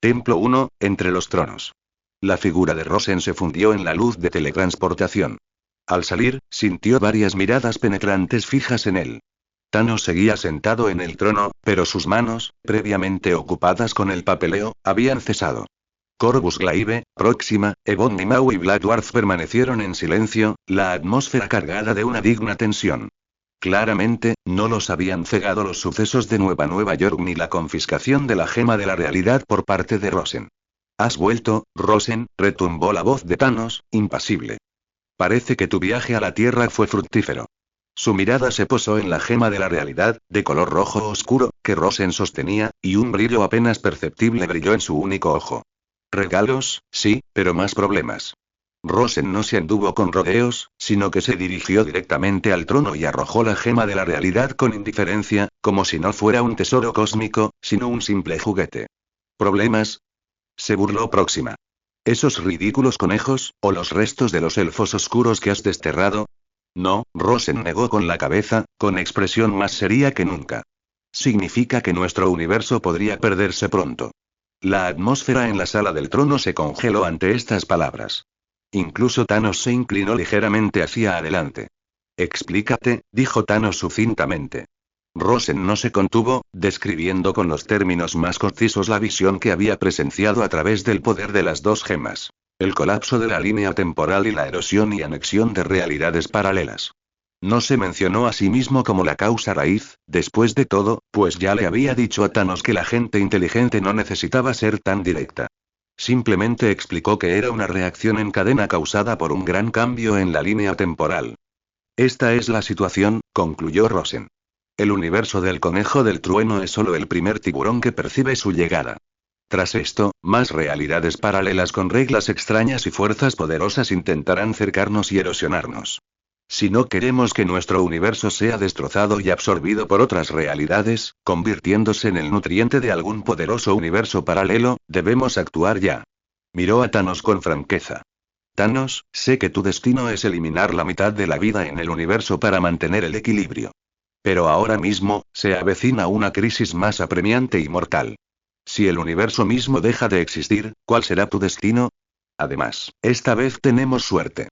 S1: Templo 1, entre los tronos. La figura de Rosen se fundió en la luz de teletransportación. Al salir, sintió varias miradas penetrantes fijas en él. Thanos seguía sentado en el trono, pero sus manos, previamente ocupadas con el papeleo, habían cesado. Corvus Glaive, Próxima, Ebon y Maui Black Dwarf permanecieron en silencio, la atmósfera cargada de una digna tensión. Claramente, no los habían cegado los sucesos de Nueva York ni la confiscación de la gema de la realidad por parte de Rosen. ¿Has vuelto, Rosen?, retumbó la voz de Thanos, impasible. Parece que tu viaje a la Tierra fue fructífero. Su mirada se posó en la gema de la realidad, de color rojo oscuro, que Rosen sostenía, y un brillo apenas perceptible brilló en su único ojo. Regalos, sí, pero más problemas. Rosen no se anduvo con rodeos, sino que se dirigió directamente al trono y arrojó la gema de la realidad con indiferencia, como si no fuera un tesoro cósmico, sino un simple juguete. ¿Problemas? Se burló Próxima. ¿Esos ridículos conejos, o los restos de los elfos oscuros que has desterrado? No, Rosen negó con la cabeza, con expresión más seria que nunca. Significa que nuestro universo podría perderse pronto. La atmósfera en la sala del trono se congeló ante estas palabras. Incluso Thanos se inclinó ligeramente hacia adelante. Explícate, dijo Thanos sucintamente. Rosen no se contuvo, describiendo con los términos más concisos la visión que había presenciado a través del poder de las dos gemas. El colapso de la línea temporal y la erosión y anexión de realidades paralelas. No se mencionó a sí mismo como la causa raíz, después de todo, pues ya le había dicho a Thanos que la gente inteligente no necesitaba ser tan directa. Simplemente explicó que era una reacción en cadena causada por un gran cambio en la línea temporal. Esta es la situación, concluyó Rosen. El universo del conejo del trueno es solo el primer tiburón que percibe su llegada. Tras esto, más realidades paralelas con reglas extrañas y fuerzas poderosas intentarán cercarnos y erosionarnos. Si no queremos que nuestro universo sea destrozado y absorbido por otras realidades, convirtiéndose en el nutriente de algún poderoso universo paralelo, debemos actuar ya. Miró a Thanos con franqueza. Thanos, sé que tu destino es eliminar la mitad de la vida en el universo para mantener el equilibrio. Pero ahora mismo, se avecina una crisis más apremiante y mortal. Si el universo mismo deja de existir, ¿cuál será tu destino? Además, esta vez tenemos suerte.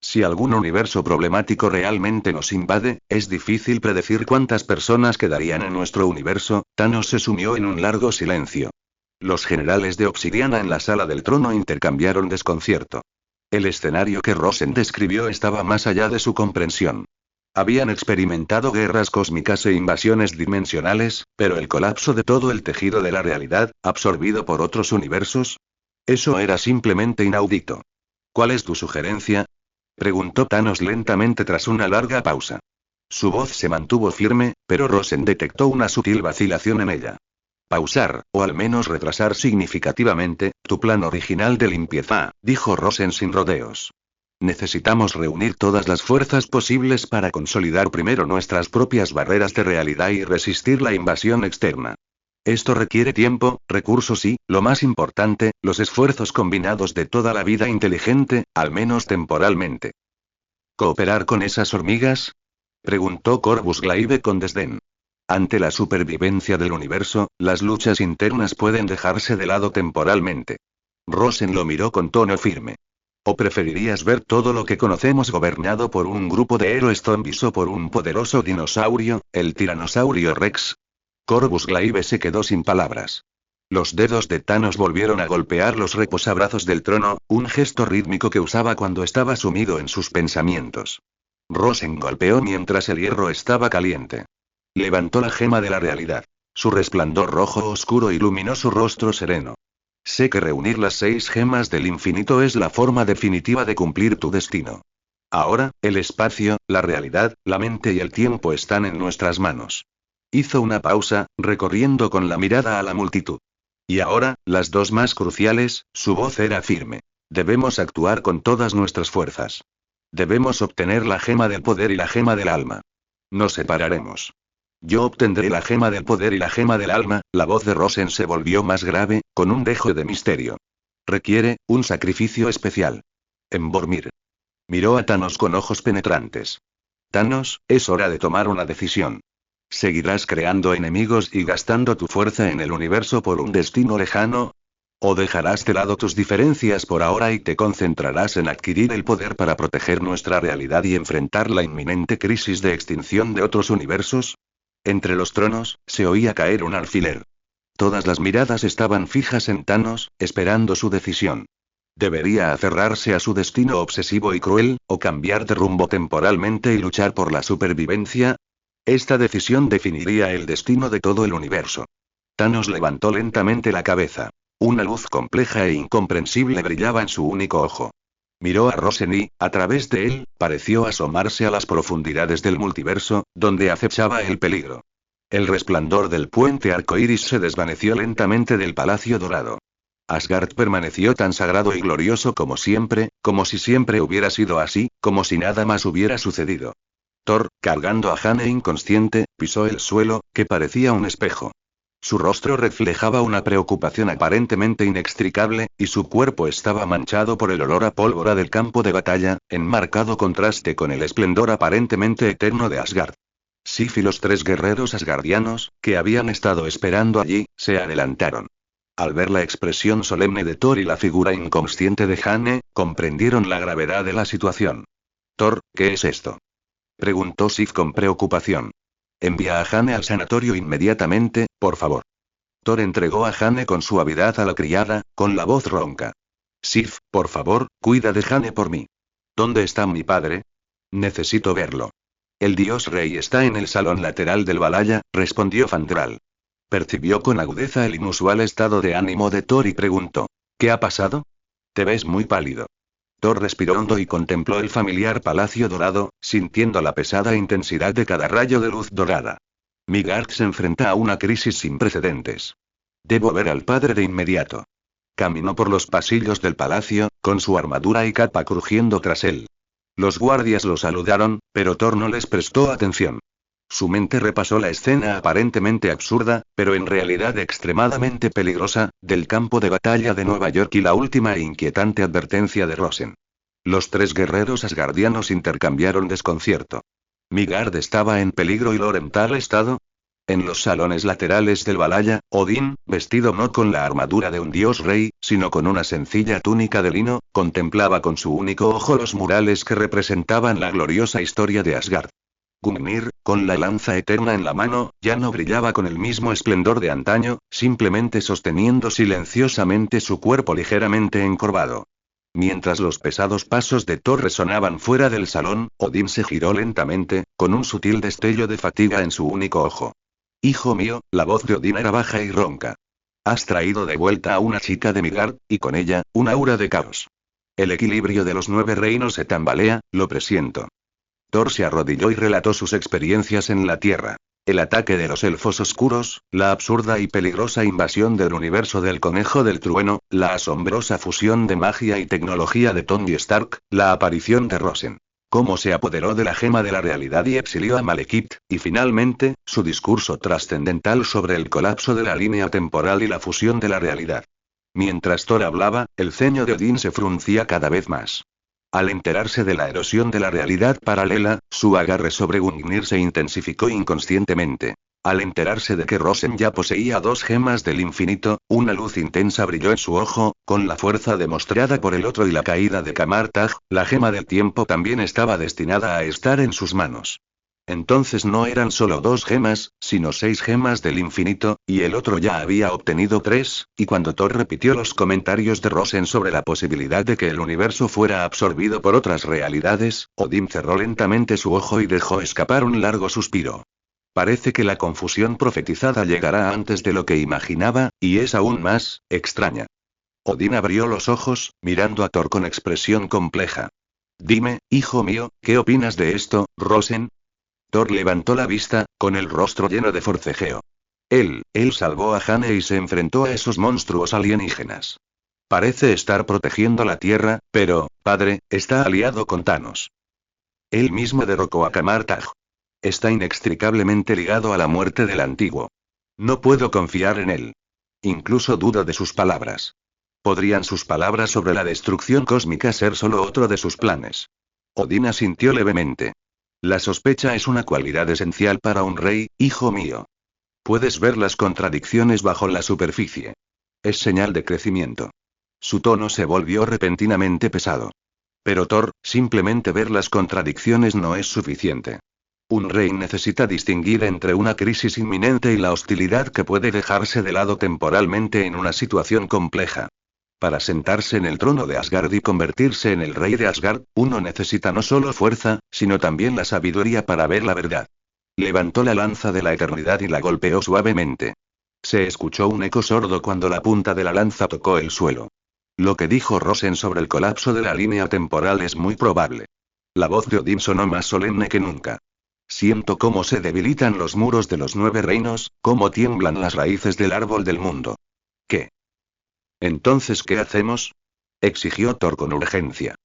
S1: Si algún universo problemático realmente nos invade, es difícil predecir cuántas personas quedarían en nuestro universo. Thanos se sumió en un largo silencio. Los generales de Obsidiana en la sala del trono intercambiaron desconcierto. El escenario que Rosen describió estaba más allá de su comprensión. Habían experimentado guerras cósmicas e invasiones dimensionales, pero el colapso de todo el tejido de la realidad, absorbido por otros universos. Eso era simplemente inaudito. ¿Cuál es tu sugerencia? Preguntó Thanos lentamente tras una larga pausa. Su voz se mantuvo firme, pero Rosen detectó una sutil vacilación en ella. Pausar, o al menos retrasar significativamente, tu plan original de limpieza, dijo Rosen sin rodeos. Necesitamos reunir todas las fuerzas posibles para consolidar primero nuestras propias barreras de realidad y resistir la invasión externa. Esto requiere tiempo, recursos y, lo más importante, los esfuerzos combinados de toda la vida inteligente, al menos temporalmente. ¿Cooperar con esas hormigas? Preguntó Corvus Glaive con desdén. Ante la supervivencia del universo, las luchas internas pueden dejarse de lado temporalmente. Rosen lo miró con tono firme. ¿O preferirías ver todo lo que conocemos gobernado por un grupo de héroes zombies o por un poderoso dinosaurio, el tiranosaurio Rex? Corvus Glaive se quedó sin palabras. Los dedos de Thanos volvieron a golpear los reposabrazos del trono, un gesto rítmico que usaba cuando estaba sumido en sus pensamientos. Rosen golpeó mientras el hierro estaba caliente. Levantó la gema de la realidad. Su resplandor rojo oscuro iluminó su rostro sereno. Sé que reunir las 6 gemas del infinito es la forma definitiva de cumplir tu destino. Ahora, el espacio, la realidad, la mente y el tiempo están en nuestras manos. Hizo una pausa, recorriendo con la mirada a la multitud. Y ahora, las dos más cruciales, su voz era firme. Debemos actuar con todas nuestras fuerzas. Debemos obtener la gema del poder y la gema del alma. Nos separaremos. Yo obtendré la gema del poder y la gema del alma. La voz de Rosen se volvió más grave, con un dejo de misterio. Requiere un sacrificio especial. En Bormir. Miró a Thanos con ojos penetrantes. Thanos, es hora de tomar una decisión. ¿Seguirás creando enemigos y gastando tu fuerza en el universo por un destino lejano? ¿O dejarás de lado tus diferencias por ahora y te concentrarás en adquirir el poder para proteger nuestra realidad y enfrentar la inminente crisis de extinción de otros universos? Entre los tronos, se oía caer un alfiler. Todas las miradas estaban fijas en Thanos, esperando su decisión. ¿Debería aferrarse a su destino obsesivo y cruel, o cambiar de rumbo temporalmente y luchar por la supervivencia? Esta decisión definiría el destino de todo el universo. Thanos levantó lentamente la cabeza. Una luz compleja e incomprensible brillaba en su único ojo. Miró a Rosen y, a través de él, pareció asomarse a las profundidades del multiverso, donde acechaba el peligro. El resplandor del puente arcoíris se desvaneció lentamente del Palacio Dorado. Asgard permaneció tan sagrado y glorioso como siempre, como si siempre hubiera sido así, como si nada más hubiera sucedido. Thor, cargando a Jane inconsciente, pisó el suelo, que parecía un espejo. Su rostro reflejaba una preocupación aparentemente inextricable, y su cuerpo estaba manchado por el olor a pólvora del campo de batalla, en marcado contraste con el esplendor aparentemente eterno de Asgard. Sif y los 3 guerreros asgardianos, que habían estado esperando allí, se adelantaron. Al ver la expresión solemne de Thor y la figura inconsciente de Jane, comprendieron la gravedad de la situación. Thor, ¿qué es esto?, preguntó Sif con preocupación. Envía a Jane al sanatorio inmediatamente, por favor. Thor entregó a Jane con suavidad a la criada, con la voz ronca. Sif, por favor, cuida de Jane por mí. ¿Dónde está mi padre? Necesito verlo. El dios rey está en el salón lateral del Valhalla, respondió Fandral. Percibió con agudeza el inusual estado de ánimo de Thor y preguntó. ¿Qué ha pasado? Te ves muy pálido. Thor respiró hondo y contempló el familiar palacio dorado, sintiendo la pesada intensidad de cada rayo de luz dorada. Midgard se enfrenta a una crisis sin precedentes. Debo ver al padre de inmediato. Caminó por los pasillos del palacio, con su armadura y capa crujiendo tras él. Los guardias lo saludaron, pero Thor no les prestó atención. Su mente repasó la escena aparentemente absurda, pero en realidad extremadamente peligrosa, del campo de batalla de Nueva York y la última e inquietante advertencia de Rosen. Los tres guerreros asgardianos intercambiaron desconcierto. ¿Midgard estaba en peligro y Lor en tal estado? En los salones laterales del Valhalla, Odín, vestido no con la armadura de un dios rey, sino con una sencilla túnica de lino, contemplaba con su único ojo los murales que representaban la gloriosa historia de Asgard. Gungnir, con la lanza eterna en la mano, ya no brillaba con el mismo esplendor de antaño, simplemente sosteniendo silenciosamente su cuerpo ligeramente encorvado. Mientras los pesados pasos de Thor resonaban fuera del salón, Odín se giró lentamente, con un sutil destello de fatiga en su único ojo. Hijo mío, la voz de Odín era baja y ronca. Has traído de vuelta a una chica de Midgard, y con ella, un aura de caos. El equilibrio de los 9 reinos se tambalea, lo presiento. Thor se arrodilló y relató sus experiencias en la Tierra. El ataque de los elfos oscuros, la absurda y peligrosa invasión del universo del Conejo del Trueno, la asombrosa fusión de magia y tecnología de Tony Stark, la aparición de Rosen. Cómo se apoderó de la gema de la realidad y exilió a Malekith, y finalmente, su discurso trascendental sobre el colapso de la línea temporal y la fusión de la realidad. Mientras Thor hablaba, el ceño de Odín se fruncía cada vez más. Al enterarse de la erosión de la realidad paralela, su agarre sobre Gungnir se intensificó inconscientemente. Al enterarse de que Rosen ya poseía 2 gemas del infinito, una luz intensa brilló en su ojo, con la fuerza demostrada por el otro y la caída de Kamartag, la gema del tiempo también estaba destinada a estar en sus manos. Entonces no eran solo 2 gemas, sino 6 gemas del infinito, y el otro ya había obtenido 3, y cuando Thor repitió los comentarios de Rosen sobre la posibilidad de que el universo fuera absorbido por otras realidades, Odín cerró lentamente su ojo y dejó escapar un largo suspiro. Parece que la confusión profetizada llegará antes de lo que imaginaba, y es aún más extraña. Odín abrió los ojos, mirando a Thor con expresión compleja. Dime, hijo mío, ¿qué opinas de esto, Rosen? Thor levantó la vista, con el rostro lleno de forcejeo. Él salvó a Jane y se enfrentó a esos monstruos alienígenas. Parece estar protegiendo la Tierra, pero, padre, está aliado con Thanos. Él mismo derrocó a Kamartag. Está inextricablemente ligado a la muerte del antiguo. No puedo confiar en él. Incluso dudo de sus palabras. ¿Podrían sus palabras sobre la destrucción cósmica ser solo otro de sus planes? Odín asintió levemente. La sospecha es una cualidad esencial para un rey, hijo mío. Puedes ver las contradicciones bajo la superficie. Es señal de crecimiento. Su tono se volvió repentinamente pesado. Pero Thor, simplemente ver las contradicciones no es suficiente. Un rey necesita distinguir entre una crisis inminente y la hostilidad que puede dejarse de lado temporalmente en una situación compleja. Para sentarse en el trono de Asgard y convertirse en el rey de Asgard, uno necesita no solo fuerza, sino también la sabiduría para ver la verdad. Levantó la lanza de la eternidad y la golpeó suavemente. Se escuchó un eco sordo cuando la punta de la lanza tocó el suelo. Lo que dijo Rosen sobre el colapso de la línea temporal es muy probable. La voz de Odín sonó más solemne que nunca. Siento cómo se debilitan los muros de los 9 reinos, cómo tiemblan las raíces del árbol del mundo. ¿Qué? ¿Entonces qué hacemos? Exigió Thor con urgencia.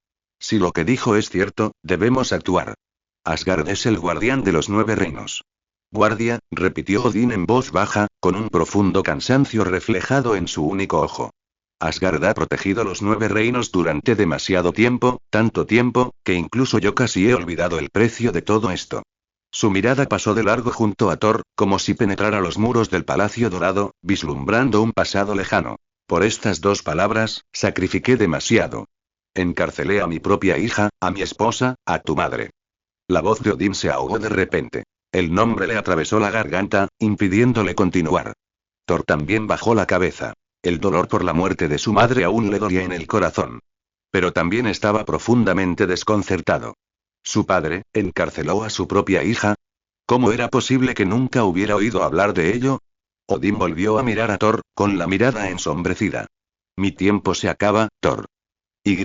S1: Si lo que dijo es cierto, debemos actuar. Asgard es el guardián de los 9 reinos. Guardia, repitió Odín en voz baja, con un profundo cansancio reflejado en su único ojo. Asgard ha protegido los 9 reinos durante demasiado tiempo, tanto tiempo, que incluso yo casi he olvidado el precio de todo esto. Su mirada pasó de largo junto a Thor, como si penetrara los muros del Palacio Dorado, vislumbrando un pasado lejano. Por estas 2 palabras, sacrifiqué demasiado. Encarcelé a mi propia hija, a mi esposa, a tu madre. La voz de Odín se ahogó de repente. El nombre le atravesó la garganta, impidiéndole continuar. Thor también bajó la cabeza. El dolor por la muerte de su madre aún le dolía en el corazón. Pero también estaba profundamente desconcertado. Su padre, encarceló a su propia hija. ¿Cómo era posible que nunca hubiera oído hablar de ello? Odín volvió a mirar a Thor, con la mirada ensombrecida. Mi tiempo se acaba, Thor. Y.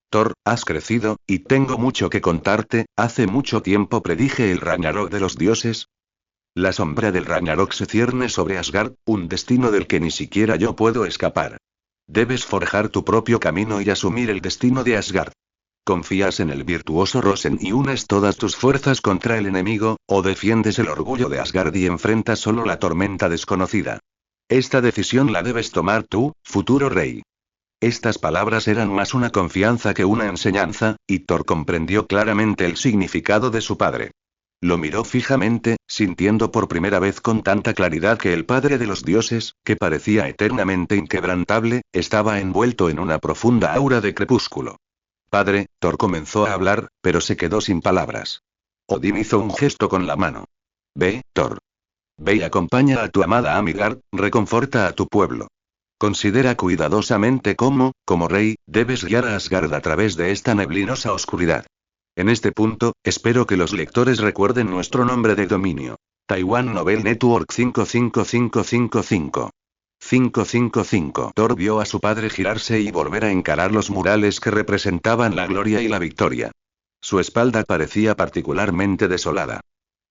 S1: Thor, has crecido, y tengo mucho que contarte. Hace mucho tiempo predije el Ragnarok de los dioses. La sombra del Ragnarok se cierne sobre Asgard, un destino del que ni siquiera yo puedo escapar. Debes forjar tu propio camino y asumir el destino de Asgard. ¿Confías en el virtuoso Rosen y unes todas tus fuerzas contra el enemigo, o defiendes el orgullo de Asgard y enfrentas solo la tormenta desconocida? Esta decisión la debes tomar tú, futuro rey. Estas palabras eran más una confianza que una enseñanza, y Thor comprendió claramente el significado de su padre. Lo miró fijamente, sintiendo por primera vez con tanta claridad que el padre de los dioses, que parecía eternamente inquebrantable, estaba envuelto en una profunda aura de crepúsculo. Padre, Thor comenzó a hablar, pero se quedó sin palabras. Odín hizo un gesto con la mano. Ve, Thor. Ve y acompaña a tu amada Amigard, reconforta a tu pueblo. Considera cuidadosamente cómo, como rey, debes guiar a Asgard a través de esta neblinosa oscuridad. En este punto, espero que los lectores recuerden nuestro nombre de dominio. Taiwan Novel Network 55555. 555. Thor vio a su padre girarse y volver a encarar los murales que representaban la gloria y la victoria. Su espalda parecía particularmente desolada.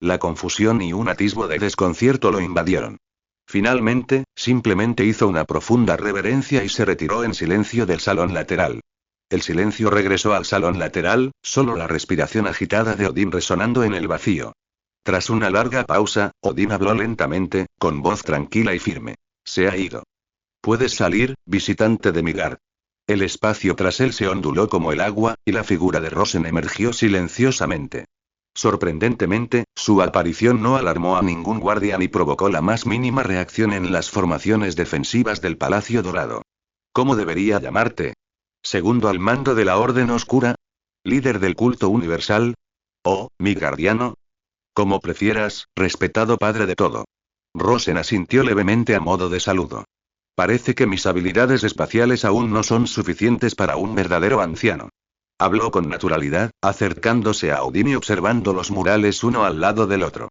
S1: La confusión y un atisbo de desconcierto lo invadieron. Finalmente, simplemente hizo una profunda reverencia y se retiró en silencio del salón lateral. El silencio regresó al salón lateral, solo la respiración agitada de Odín resonando en el vacío. Tras una larga pausa, Odín habló lentamente, con voz tranquila y firme. Se ha ido. Puedes salir, visitante de Midgard. El espacio tras él se onduló como el agua, y la figura de Rosen emergió silenciosamente. Sorprendentemente, su aparición no alarmó a ningún guardia ni provocó la más mínima reacción en las formaciones defensivas del Palacio Dorado. ¿Cómo debería llamarte? ¿Segundo al mando de la Orden Oscura? ¿Líder del culto universal? ¿O, Midgardiano? Como prefieras, respetado padre de todo. Rosen asintió levemente a modo de saludo. Parece que mis habilidades espaciales aún no son suficientes para un verdadero anciano. Habló con naturalidad, acercándose a Odín y observando los murales uno al lado del otro.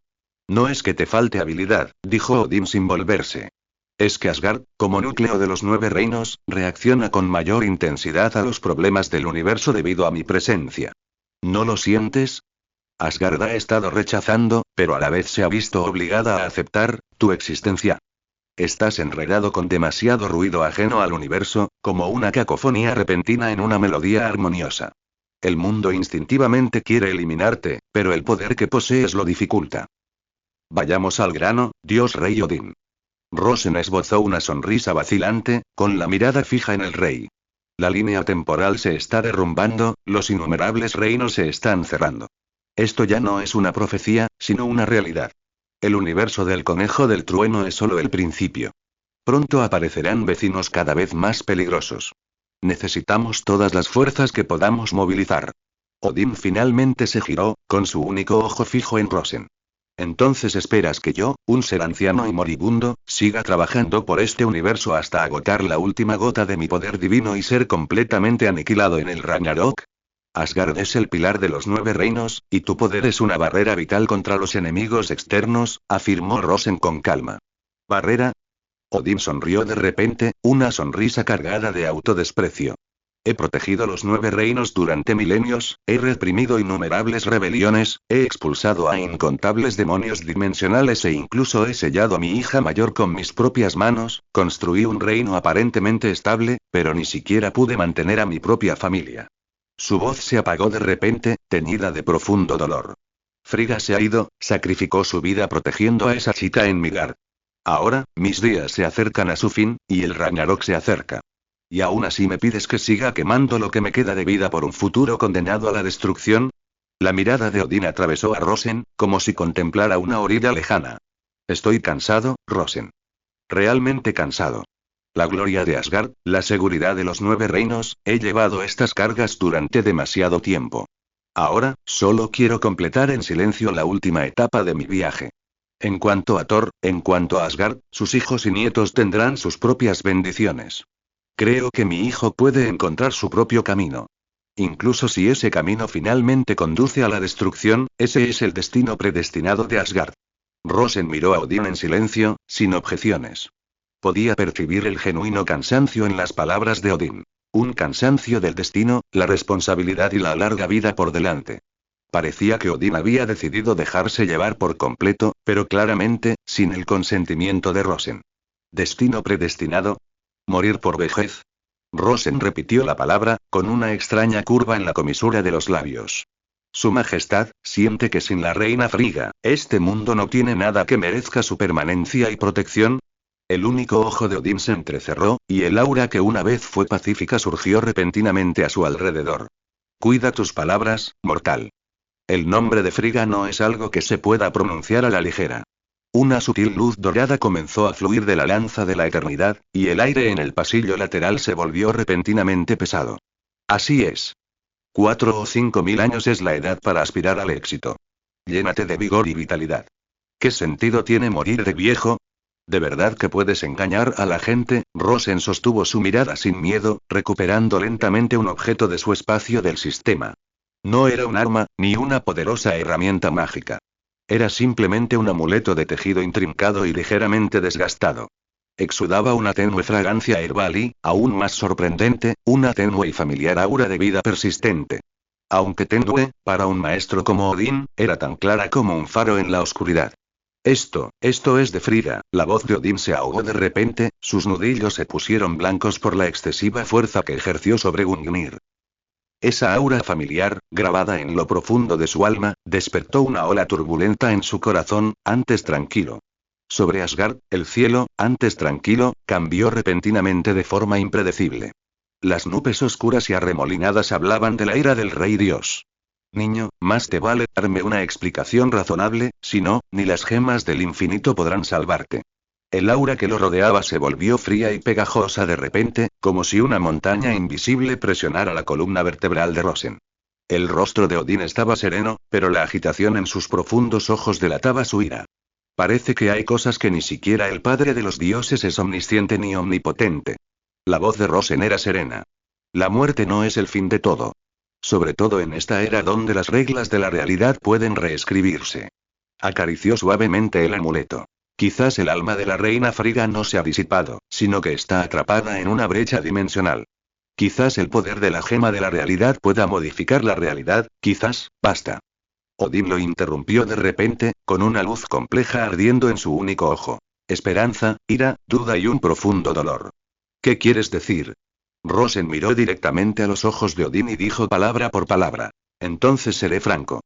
S1: No es que te falte habilidad, dijo Odín sin volverse. Es que Asgard, como núcleo de los 9 reinos, reacciona con mayor intensidad a los problemas del universo debido a mi presencia. ¿No lo sientes? Asgard ha estado rechazando, pero a la vez se ha visto obligada a aceptar, tu existencia. Estás enredado con demasiado ruido ajeno al universo, como una cacofonía repentina en una melodía armoniosa. El mundo instintivamente quiere eliminarte, pero el poder que posees lo dificulta. Vayamos al grano, Dios Rey Odín. Rosen esbozó una sonrisa vacilante, con la mirada fija en el rey. La línea temporal se está derrumbando, los innumerables reinos se están cerrando. Esto ya no es una profecía, sino una realidad. El universo del conejo del trueno es solo el principio. Pronto aparecerán vecinos cada vez más peligrosos. Necesitamos todas las fuerzas que podamos movilizar. Odín finalmente se giró, con su único ojo fijo en Rosen. Entonces esperas que yo, un ser anciano y moribundo, siga trabajando por este universo hasta agotar la última gota de mi poder divino y ser completamente aniquilado en el Ragnarok. Asgard es el pilar de los 9 reinos, y tu poder es una barrera vital contra los enemigos externos, afirmó Rosen con calma. ¿Barrera? Odín sonrió de repente, una sonrisa cargada de autodesprecio. He protegido los 9 reinos durante milenios, he reprimido innumerables rebeliones, he expulsado a incontables demonios dimensionales e incluso he sellado a mi hija mayor con mis propias manos, construí un reino aparentemente estable, pero ni siquiera pude mantener a mi propia familia. Su voz se apagó de repente, teñida de profundo dolor. Frigga se ha ido, sacrificó su vida protegiendo a esa chica en Midgard. Ahora, mis días se acercan a su fin, y el Ragnarok se acerca. ¿Y aún así me pides que siga quemando lo que me queda de vida por un futuro condenado a la destrucción? La mirada de Odín atravesó a Rosen, como si contemplara una orilla lejana. Estoy cansado, Rosen. Realmente cansado. La gloria de Asgard, la seguridad de los 9 reinos, he llevado estas cargas durante demasiado tiempo. Ahora, solo quiero completar en silencio la última etapa de mi viaje. En cuanto a Thor, en cuanto a Asgard, sus hijos y nietos tendrán sus propias bendiciones. Creo que mi hijo puede encontrar su propio camino. Incluso si ese camino finalmente conduce a la destrucción, ese es el destino predestinado de Asgard. Rosen miró a Odín en silencio, sin objeciones. Podía percibir el genuino cansancio en las palabras de Odín. Un cansancio del destino, la responsabilidad y la larga vida por delante. Parecía que Odín había decidido dejarse llevar por completo, pero claramente, sin el consentimiento de Rosen. ¿Destino predestinado? ¿Morir por vejez? Rosen repitió la palabra, con una extraña curva en la comisura de los labios. Su Majestad, siente que sin la reina Frigga, este mundo no tiene nada que merezca su permanencia y protección. El único ojo de Odín se entrecerró, y el aura que una vez fue pacífica surgió repentinamente a su alrededor. Cuida tus palabras, mortal. El nombre de Frigga no es algo que se pueda pronunciar a la ligera. Una sutil luz dorada comenzó a fluir de la lanza de la eternidad, y el aire en el pasillo lateral se volvió repentinamente pesado. Así es. 4 o 5 mil años es la edad para aspirar al éxito. Llénate de vigor y vitalidad. ¿Qué sentido tiene morir de viejo? ¿De verdad que puedes engañar a la gente? Rosen sostuvo su mirada sin miedo, recuperando lentamente un objeto de su espacio del sistema. No era un arma, ni una poderosa herramienta mágica. Era simplemente un amuleto de tejido intrincado y ligeramente desgastado. Exudaba una tenue fragancia herbal y, aún más sorprendente, una tenue y familiar aura de vida persistente. Aunque tenue, para un maestro como Odín, era tan clara como un faro en la oscuridad. Esto es de Frigga. La voz de Odín se ahogó de repente, sus nudillos se pusieron blancos por la excesiva fuerza que ejerció sobre Gungnir. Esa aura familiar, grabada en lo profundo de su alma, despertó una ola turbulenta en su corazón, antes tranquilo. Sobre Asgard, el cielo, antes tranquilo, cambió repentinamente de forma impredecible. Las nubes oscuras y arremolinadas hablaban de la ira del rey Dios. Niño, más te vale darme una explicación razonable, si no, ni las gemas del infinito podrán salvarte. El aura que lo rodeaba se volvió fría y pegajosa de repente, como si una montaña invisible presionara la columna vertebral de Rosen. El rostro de Odín estaba sereno, pero la agitación en sus profundos ojos delataba su ira. Parece que hay cosas que ni siquiera el Padre de los dioses es omnisciente ni omnipotente. La voz de Rosen era serena. La muerte no es el fin de todo. Sobre todo en esta era donde las reglas de la realidad pueden reescribirse. Acarició suavemente el amuleto. Quizás el alma de la reina Frigga no se ha disipado, sino que está atrapada en una brecha dimensional. Quizás el poder de la gema de la realidad pueda modificar la realidad, quizás, basta. Odín lo interrumpió de repente, con una luz compleja ardiendo en su único ojo. Esperanza, ira, duda y un profundo dolor. ¿Qué quieres decir? Rosen miró directamente a los ojos de Odín y dijo palabra por palabra. Entonces seré franco.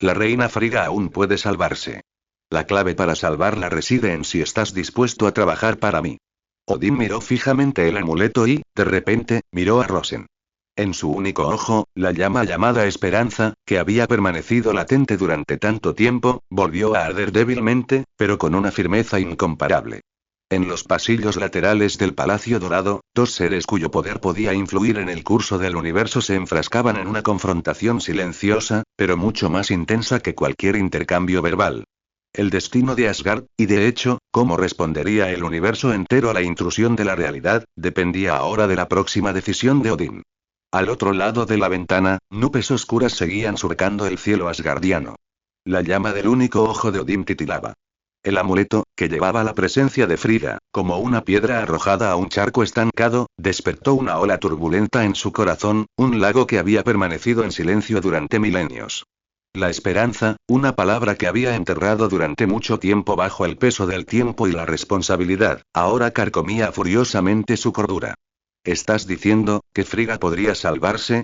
S1: La reina Frigga aún puede salvarse. La clave para salvarla reside en si estás dispuesto a trabajar para mí. Odín miró fijamente el amuleto y, de repente, miró a Rosen. En su único ojo, la llama llamada esperanza, que había permanecido latente durante tanto tiempo, volvió a arder débilmente, pero con una firmeza incomparable. En los pasillos laterales del Palacio Dorado, dos seres cuyo poder podía influir en el curso del universo se enfrascaban en una confrontación silenciosa, pero mucho más intensa que cualquier intercambio verbal. El destino de Asgard, y de hecho, cómo respondería el universo entero a la intrusión de la realidad, dependía ahora de la próxima decisión de Odín. Al otro lado de la ventana, nubes oscuras seguían surcando el cielo asgardiano. La llama del único ojo de Odín titilaba. El amuleto, que llevaba la presencia de Frigga, como una piedra arrojada a un charco estancado, despertó una ola turbulenta en su corazón, un lago que había permanecido en silencio durante milenios. La esperanza, una palabra que había enterrado durante mucho tiempo bajo el peso del tiempo y la responsabilidad, ahora carcomía furiosamente su cordura. ¿Estás diciendo que Frigga podría salvarse?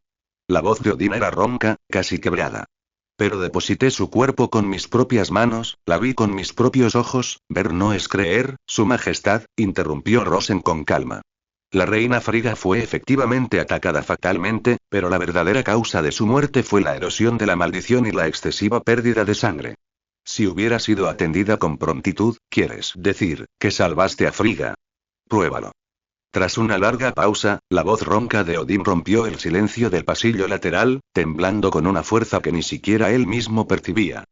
S1: La voz de Odín era ronca, casi quebrada. Pero deposité su cuerpo con mis propias manos, la vi con mis propios ojos, ver no es creer, Su Majestad, interrumpió Rosen con calma. La reina Frigga fue efectivamente atacada fatalmente, pero la verdadera causa de su muerte fue la erosión de la maldición y la excesiva pérdida de sangre. Si hubiera sido atendida con prontitud, ¿quieres decir que salvaste a Frigga? Pruébalo. Tras una larga pausa, la voz ronca de Odín rompió el silencio del pasillo lateral, temblando con una fuerza que ni siquiera él mismo percibía.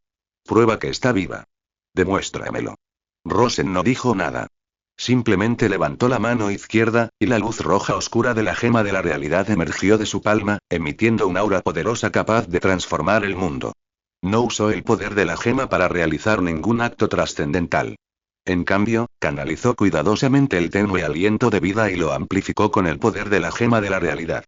S1: Prueba que está viva. Demuéstramelo. Rosen no dijo nada. Simplemente levantó la mano izquierda, y la luz roja oscura de la gema de la realidad emergió de su palma, emitiendo un aura poderosa capaz de transformar el mundo. No usó el poder de la gema para realizar ningún acto trascendental. En cambio, canalizó cuidadosamente el tenue aliento de vida y lo amplificó con el poder de la gema de la realidad.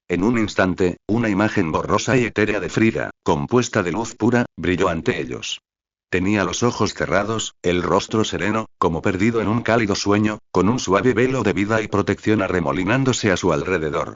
S1: En un instante, una imagen borrosa y etérea de Frigga, compuesta de luz pura, brilló ante ellos. Tenía los ojos cerrados, el rostro sereno, como perdido en un cálido sueño, con un suave velo de vida y protección arremolinándose a su alrededor.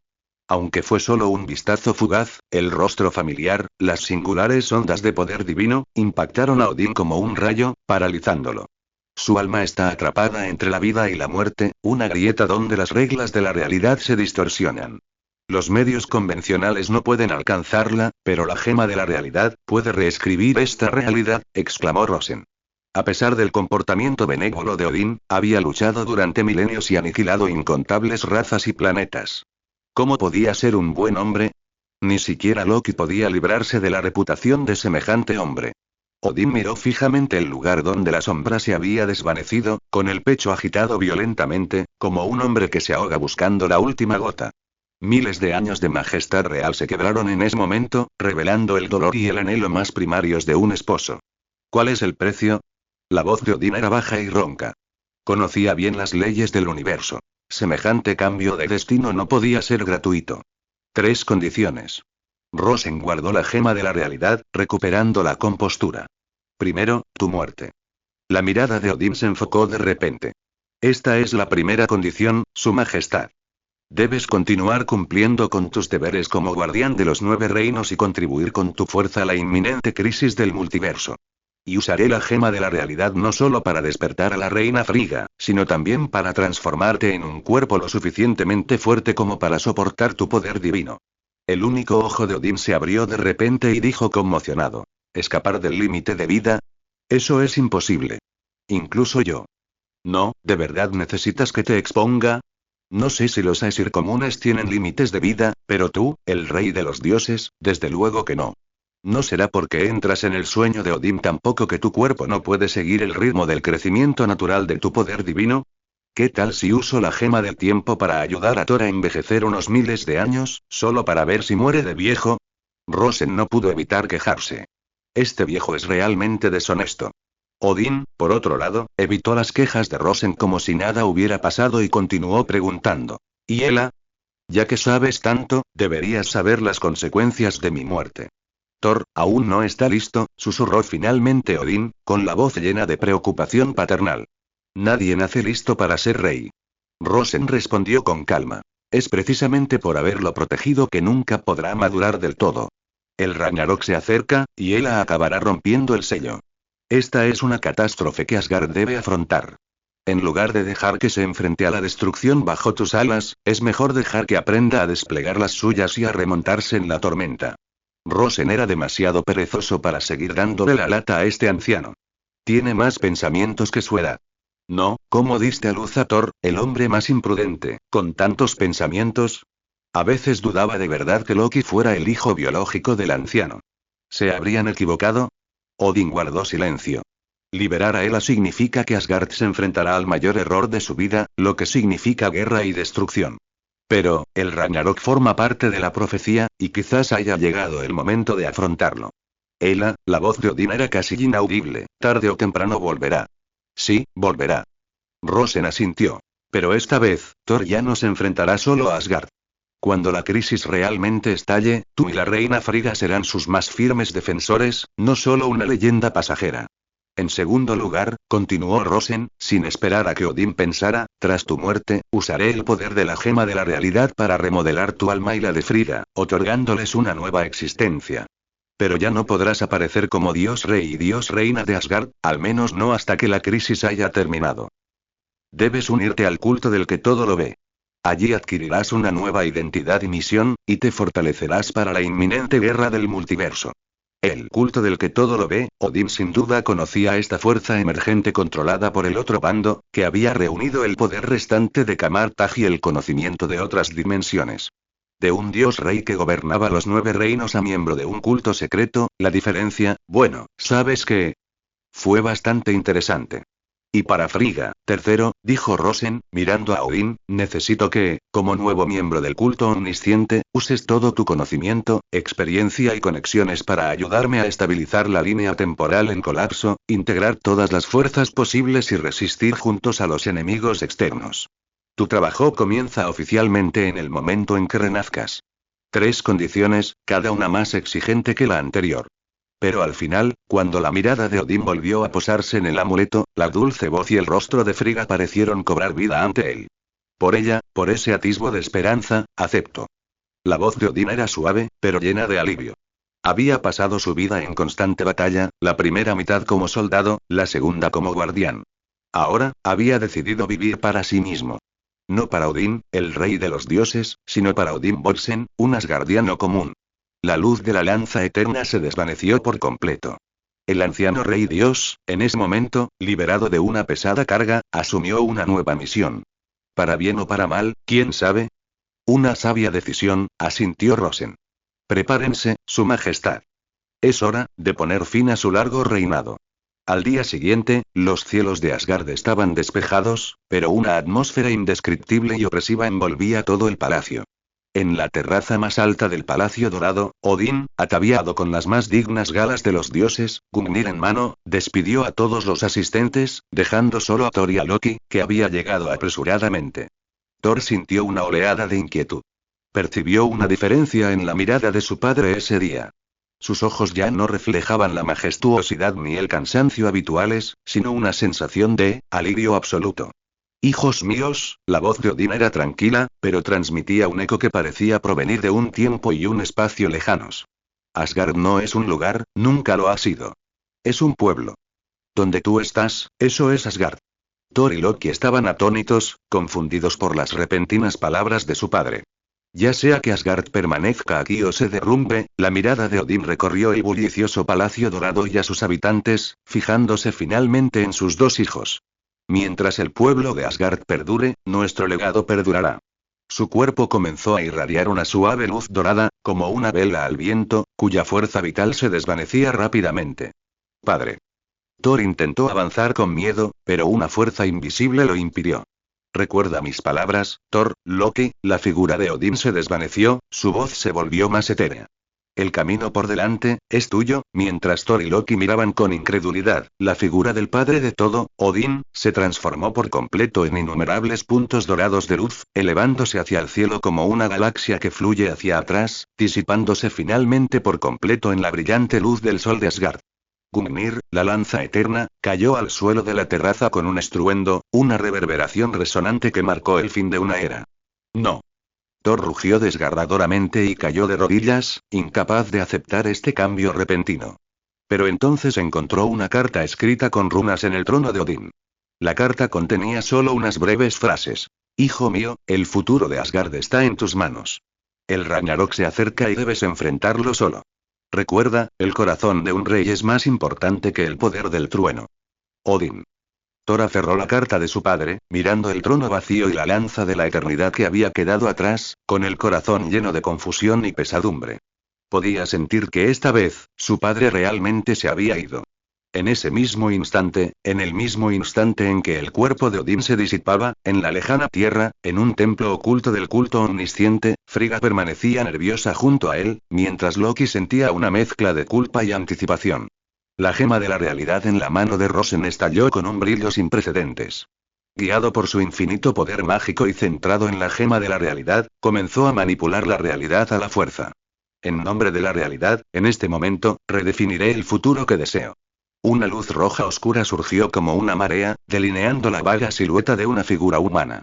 S1: Aunque fue solo un vistazo fugaz, el rostro familiar, las singulares ondas de poder divino, impactaron a Odín como un rayo, paralizándolo. Su alma está atrapada entre la vida y la muerte, una grieta donde las reglas de la realidad se distorsionan. Los medios convencionales no pueden alcanzarla, pero la gema de la realidad puede reescribir esta realidad, exclamó Rosen. A pesar del comportamiento benévolo de Odín, había luchado durante milenios y aniquilado incontables razas y planetas. ¿Cómo podía ser un buen hombre? Ni siquiera Loki podía librarse de la reputación de semejante hombre. Odín miró fijamente el lugar donde la sombra se había desvanecido, con el pecho agitado violentamente, como un hombre que se ahoga buscando la última gota. Miles de años de majestad real se quebraron en ese momento, revelando el dolor y el anhelo más primarios de un esposo. ¿Cuál es el precio? La voz de Odín era baja y ronca. Conocía bien las leyes del universo. Semejante cambio de destino no podía ser gratuito. 3 condiciones. Rosen guardó la gema de la realidad, recuperando la compostura. Primero, tu muerte. La mirada de Odín se enfocó de repente. Esta es la primera condición, Su Majestad. Debes continuar cumpliendo con tus deberes como guardián de los 9 reinos y contribuir con tu fuerza a la inminente crisis del multiverso. Y usaré la gema de la realidad no solo para despertar a la reina Frigga, sino también para transformarte en un cuerpo lo suficientemente fuerte como para soportar tu poder divino. El único ojo de Odín se abrió de repente y dijo conmocionado: ¿escapar del límite de vida? Eso es imposible. Incluso yo. No, ¿de verdad necesitas que te exponga? No sé si los Aesir comunes tienen límites de vida, pero tú, el rey de los dioses, desde luego que no. No será porque entras en el sueño de Odín tampoco que tu cuerpo no puede seguir el ritmo del crecimiento natural de tu poder divino. ¿Qué tal si uso la gema del tiempo para ayudar a Thor a envejecer unos miles de años, solo para ver si muere de viejo? Rosen no pudo evitar quejarse. Este viejo es realmente deshonesto. Odín, por otro lado, evitó las quejas de Rosen como si nada hubiera pasado y continuó preguntando. ¿Y Hela? Ya que sabes tanto, deberías saber las consecuencias de mi muerte. Thor, aún no está listo, susurró finalmente Odín, con la voz llena de preocupación paternal. Nadie nace listo para ser rey. Rosen respondió con calma. Es precisamente por haberlo protegido que nunca podrá madurar del todo. El Ragnarok se acerca, y Hela acabará rompiendo el sello. Esta es una catástrofe que Asgard debe afrontar. En lugar de dejar que se enfrente a la destrucción bajo tus alas, es mejor dejar que aprenda a desplegar las suyas y a remontarse en la tormenta. Rosen era demasiado perezoso para seguir dándole la lata a este anciano. Tiene más pensamientos que su edad. No, ¿cómo diste a luz a Thor, el hombre más imprudente, con tantos pensamientos? A veces dudaba de verdad que Loki fuera el hijo biológico del anciano. ¿Se habrían equivocado? Odín guardó silencio. Liberar a Hela significa que Asgard se enfrentará al mayor error de su vida, lo que significa guerra y destrucción. Pero, el Ragnarok forma parte de la profecía, y quizás haya llegado el momento de afrontarlo. Hela, la voz de Odín era casi inaudible, tarde o temprano volverá. Sí, volverá. Rosen asintió. Pero esta vez, Thor ya no se enfrentará solo a Asgard. Cuando la crisis realmente estalle, tú y la reina Frigga serán sus más firmes defensores, no solo una leyenda pasajera. En segundo lugar, continuó Rosen, sin esperar a que Odín pensara, tras tu muerte, usaré el poder de la gema de la realidad para remodelar tu alma y la de Frigga, otorgándoles una nueva existencia. Pero ya no podrás aparecer como Dios Rey y Dios Reina de Asgard, al menos no hasta que la crisis haya terminado. Debes unirte al culto del que todo lo ve. Allí adquirirás una nueva identidad y misión, y te fortalecerás para la inminente guerra del multiverso. El culto del que todo lo ve, Odín sin duda conocía esta fuerza emergente controlada por el otro bando, que había reunido el poder restante de Kamartaj y el conocimiento de otras dimensiones. De un dios rey que gobernaba los 9 reinos a miembro de un culto secreto, la diferencia, bueno, ¿sabes qué? Fue bastante interesante. Y para Frigga, tercero, dijo Rosen, mirando a Odín, necesito que, como nuevo miembro del culto omnisciente, uses todo tu conocimiento, experiencia y conexiones para ayudarme a estabilizar la línea temporal en colapso, integrar todas las fuerzas posibles y resistir juntos a los enemigos externos. Tu trabajo comienza oficialmente en el momento en que renazcas. 3 condiciones, cada una más exigente que la anterior. Pero al final, cuando la mirada de Odín volvió a posarse en el amuleto, la dulce voz y el rostro de Frigga parecieron cobrar vida ante él. Por ella, por ese atisbo de esperanza, acepto. La voz de Odín era suave, pero llena de alivio. Había pasado su vida en constante batalla, la primera mitad como soldado, la segunda como guardián. Ahora, había decidido vivir para sí mismo. No para Odín, el rey de los dioses, sino para Odín Bolsen, un asgardiano común. La luz de la lanza eterna se desvaneció por completo. El anciano rey dios, en ese momento, liberado de una pesada carga, asumió una nueva misión. Para bien o para mal, ¿quién sabe? Una sabia decisión, asintió Rosen. Prepárense, su majestad. Es hora de poner fin a su largo reinado. Al día siguiente, los cielos de Asgard estaban despejados, pero una atmósfera indescriptible y opresiva envolvía todo el palacio. En la terraza más alta del Palacio Dorado, Odín, ataviado con las más dignas galas de los dioses, Gungnir en mano, despidió a todos los asistentes, dejando solo a Thor y a Loki, que había llegado apresuradamente. Thor sintió una oleada de inquietud. Percibió una diferencia en la mirada de su padre ese día. Sus ojos ya no reflejaban la majestuosidad ni el cansancio habituales, sino una sensación de alivio absoluto. Hijos míos, la voz de Odín era tranquila, pero transmitía un eco que parecía provenir de un tiempo y un espacio lejanos. Asgard no es un lugar, nunca lo ha sido. Es un pueblo. Donde tú estás, eso es Asgard. Thor y Loki estaban atónitos, confundidos por las repentinas palabras de su padre. Ya sea que Asgard permanezca aquí o se derrumbe, la mirada de Odín recorrió el bullicioso Palacio Dorado y a sus habitantes, fijándose finalmente en sus 2 hijos. Mientras el pueblo de Asgard perdure, nuestro legado perdurará. Su cuerpo comenzó a irradiar una suave luz dorada, como una vela al viento, cuya fuerza vital se desvanecía rápidamente. Padre. Thor intentó avanzar con miedo, pero una fuerza invisible lo impidió. Recuerda mis palabras, Thor, Loki, la figura de Odín se desvaneció, su voz se volvió más etérea. El camino por delante, es tuyo. Mientras Thor y Loki miraban con incredulidad, la figura del padre de todo, Odín, se transformó por completo en innumerables puntos dorados de luz, elevándose hacia el cielo como una galaxia que fluye hacia atrás, disipándose finalmente por completo en la brillante luz del sol de Asgard. Gungnir, la lanza eterna, cayó al suelo de la terraza con un estruendo, una reverberación resonante que marcó el fin de una era. No. Thor rugió desgarradoramente y cayó de rodillas, incapaz de aceptar este cambio repentino. Pero entonces encontró una carta escrita con runas en el trono de Odín. La carta contenía solo unas breves frases. Hijo mío, el futuro de Asgard está en tus manos. El Ragnarok se acerca y debes enfrentarlo solo. Recuerda, el corazón de un rey es más importante que el poder del trueno. Odín. Thor aferró la carta de su padre, mirando el trono vacío y la lanza de la eternidad que había quedado atrás, con el corazón lleno de confusión y pesadumbre. Podía sentir que esta vez, su padre realmente se había ido. En ese mismo instante, en el mismo instante en que el cuerpo de Odín se disipaba, en la lejana tierra, en un templo oculto del culto omnisciente, Frigga permanecía nerviosa junto a él, mientras Loki sentía una mezcla de culpa y anticipación. La gema de la realidad en la mano de Rosen estalló con un brillo sin precedentes. Guiado por su infinito poder mágico y centrado en la gema de la realidad, comenzó a manipular la realidad a la fuerza. En nombre de la realidad, en este momento, redefiniré el futuro que deseo. Una luz roja oscura surgió como una marea, delineando la vaga silueta de una figura humana.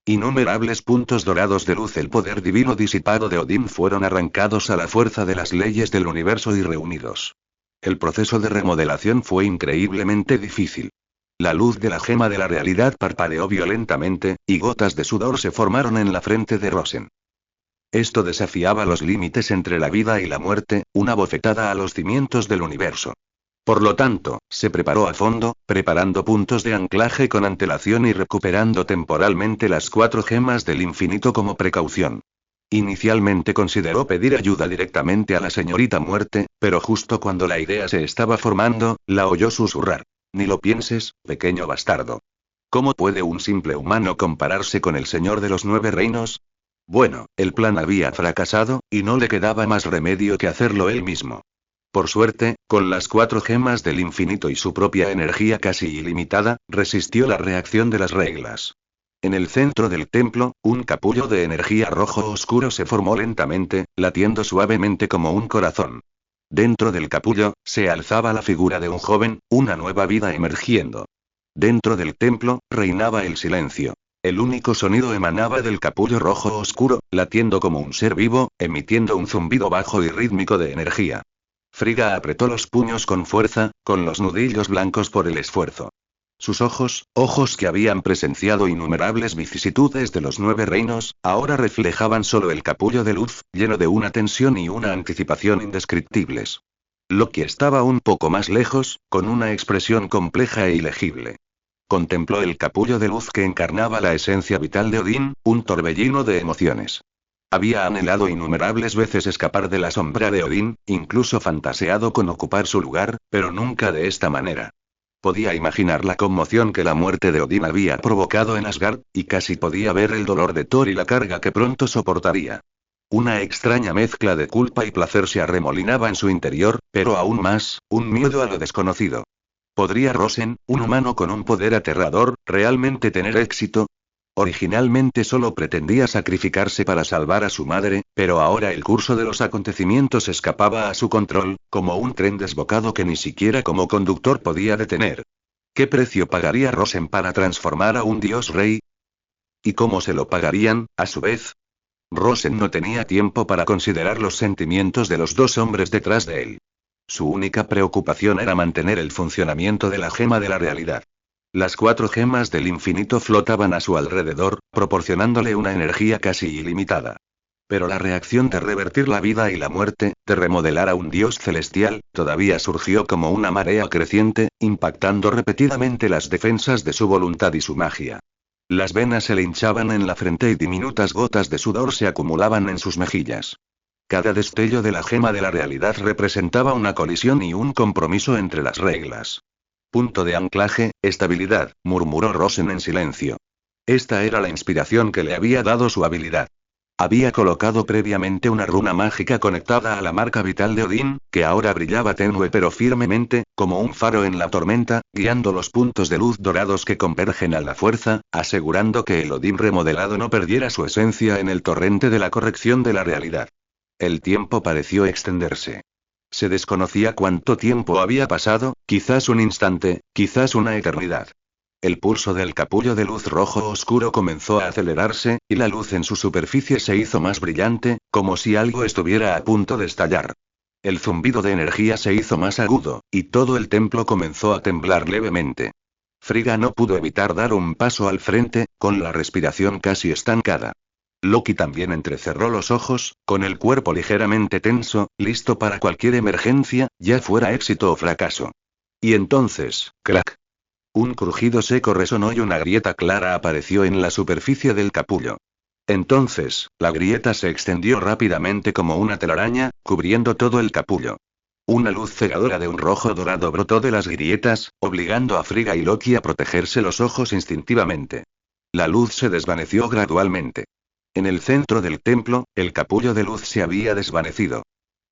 S1: Innumerables puntos dorados de luz, el poder divino disipado de Odín, fueron arrancados a la fuerza de las leyes del universo y reunidos. El proceso de remodelación fue increíblemente difícil. La luz de la gema de la realidad parpadeó violentamente, y gotas de sudor se formaron en la frente de Rosen. Esto desafiaba los límites entre la vida y la muerte, una bofetada a los cimientos del universo. Por lo tanto, se preparó a fondo, preparando puntos de anclaje con antelación y recuperando temporalmente las 4 gemas del infinito como precaución. Inicialmente consideró pedir ayuda directamente a la señorita Muerte, pero justo cuando la idea se estaba formando, la oyó susurrar. Ni lo pienses, pequeño bastardo. ¿Cómo puede un simple humano compararse con el Señor de los 9 reinos? Bueno, el plan había fracasado, y no le quedaba más remedio que hacerlo él mismo. Por suerte, con las 4 gemas del infinito y su propia energía casi ilimitada, resistió la reacción de las reglas. En el centro del templo, un capullo de energía rojo oscuro se formó lentamente, latiendo suavemente como un corazón. Dentro del capullo, se alzaba la figura de un joven, una nueva vida emergiendo. Dentro del templo, reinaba el silencio. El único sonido emanaba del capullo rojo oscuro, latiendo como un ser vivo, emitiendo un zumbido bajo y rítmico de energía. Frigga apretó los puños con fuerza, con los nudillos blancos por el esfuerzo. Sus ojos, ojos que habían presenciado innumerables vicisitudes de los 9 reinos, ahora reflejaban solo el capullo de luz, lleno de una tensión y una anticipación indescriptibles. Loki estaba un poco más lejos, con una expresión compleja e ilegible. Contempló el capullo de luz que encarnaba la esencia vital de Odín, un torbellino de emociones. Había anhelado innumerables veces escapar de la sombra de Odín, incluso fantaseado con ocupar su lugar, pero nunca de esta manera. Podía imaginar la conmoción que la muerte de Odín había provocado en Asgard, y casi podía ver el dolor de Thor y la carga que pronto soportaría. Una extraña mezcla de culpa y placer se arremolinaba en su interior, pero aún más, un miedo a lo desconocido. ¿Podría Rosen, un humano con un poder aterrador, realmente tener éxito? Originalmente solo pretendía sacrificarse para salvar a su madre, pero ahora el curso de los acontecimientos escapaba a su control, como un tren desbocado que ni siquiera como conductor podía detener. ¿Qué precio pagaría Rosen para transformar a un dios rey? ¿Y cómo se lo pagarían, a su vez? Rosen no tenía tiempo para considerar los sentimientos de los 2 hombres detrás de él. Su única preocupación era mantener el funcionamiento de la gema de la realidad. Las 4 gemas del infinito flotaban a su alrededor, proporcionándole una energía casi ilimitada. Pero la reacción de revertir la vida y la muerte, de remodelar a un dios celestial, todavía surgió como una marea creciente, impactando repetidamente las defensas de su voluntad y su magia. Las venas se le hinchaban en la frente y diminutas gotas de sudor se acumulaban en sus mejillas. Cada destello de la gema de la realidad representaba una colisión y un compromiso entre las reglas. Punto de anclaje, estabilidad, murmuró Rosen en silencio. Esta era la inspiración que le había dado su habilidad. Había colocado previamente una runa mágica conectada a la marca vital de Odín, que ahora brillaba tenue pero firmemente, como un faro en la tormenta, guiando los puntos de luz dorados que convergen a la fuerza, asegurando que el Odín remodelado no perdiera su esencia en el torrente de la corrección de la realidad. El tiempo pareció extenderse. Se desconocía cuánto tiempo había pasado, quizás un instante, quizás una eternidad. El pulso del capullo de luz rojo oscuro comenzó a acelerarse, y la luz en su superficie se hizo más brillante, como si algo estuviera a punto de estallar. El zumbido de energía se hizo más agudo, y todo el templo comenzó a temblar levemente. Frigga no pudo evitar dar un paso al frente, con la respiración casi estancada. Loki también entrecerró los ojos, con el cuerpo ligeramente tenso, listo para cualquier emergencia, ya fuera éxito o fracaso. Y entonces, ¡crack! Un crujido seco resonó y una grieta clara apareció en la superficie del capullo. Entonces, la grieta se extendió rápidamente como una telaraña, cubriendo todo el capullo. Una luz cegadora de un rojo dorado brotó de las grietas, obligando a Frigga y Loki a protegerse los ojos instintivamente. La luz se desvaneció gradualmente. En el centro del templo, el capullo de luz se había desvanecido.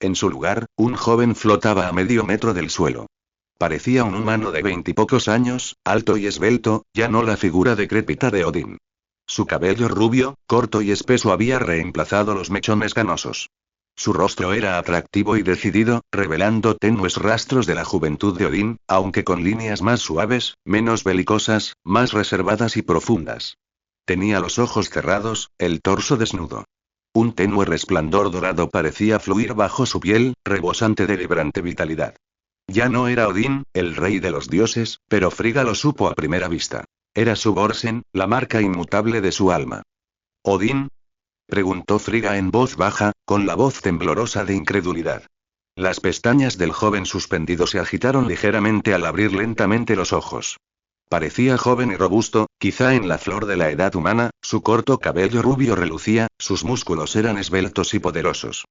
S1: En su lugar, un joven flotaba a medio metro del suelo. Parecía un humano de 20 y pocos años, alto y esbelto, ya no la figura decrépita de Odín. Su cabello rubio, corto y espeso había reemplazado los mechones canosos. Su rostro era atractivo y decidido, revelando tenues rastros de la juventud de Odín, aunque con líneas más suaves, menos belicosas, más reservadas y profundas. Tenía los ojos cerrados, el torso desnudo. Un tenue resplandor dorado parecía fluir bajo su piel, rebosante de vibrante vitalidad. Ya no era Odín, el rey de los dioses, pero Frigga lo supo a primera vista. Era su Borsen, la marca inmutable de su alma. ¿Odín? Preguntó Frigga en voz baja, con la voz temblorosa de incredulidad. Las pestañas del joven suspendido se agitaron ligeramente al abrir lentamente los ojos. Parecía joven y robusto, quizá en la flor de la edad humana, su corto cabello rubio relucía, sus músculos eran esbeltos y poderosos.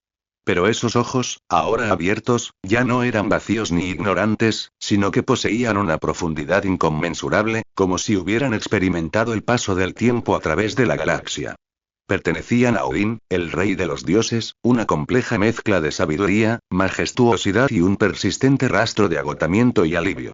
S1: Pero esos ojos, ahora abiertos, ya no eran vacíos ni ignorantes, sino que poseían una profundidad inconmensurable, como si hubieran experimentado el paso del tiempo a través de la galaxia. Pertenecían a Odín, el rey de los dioses, una compleja mezcla de sabiduría, majestuosidad y un persistente rastro de agotamiento y alivio.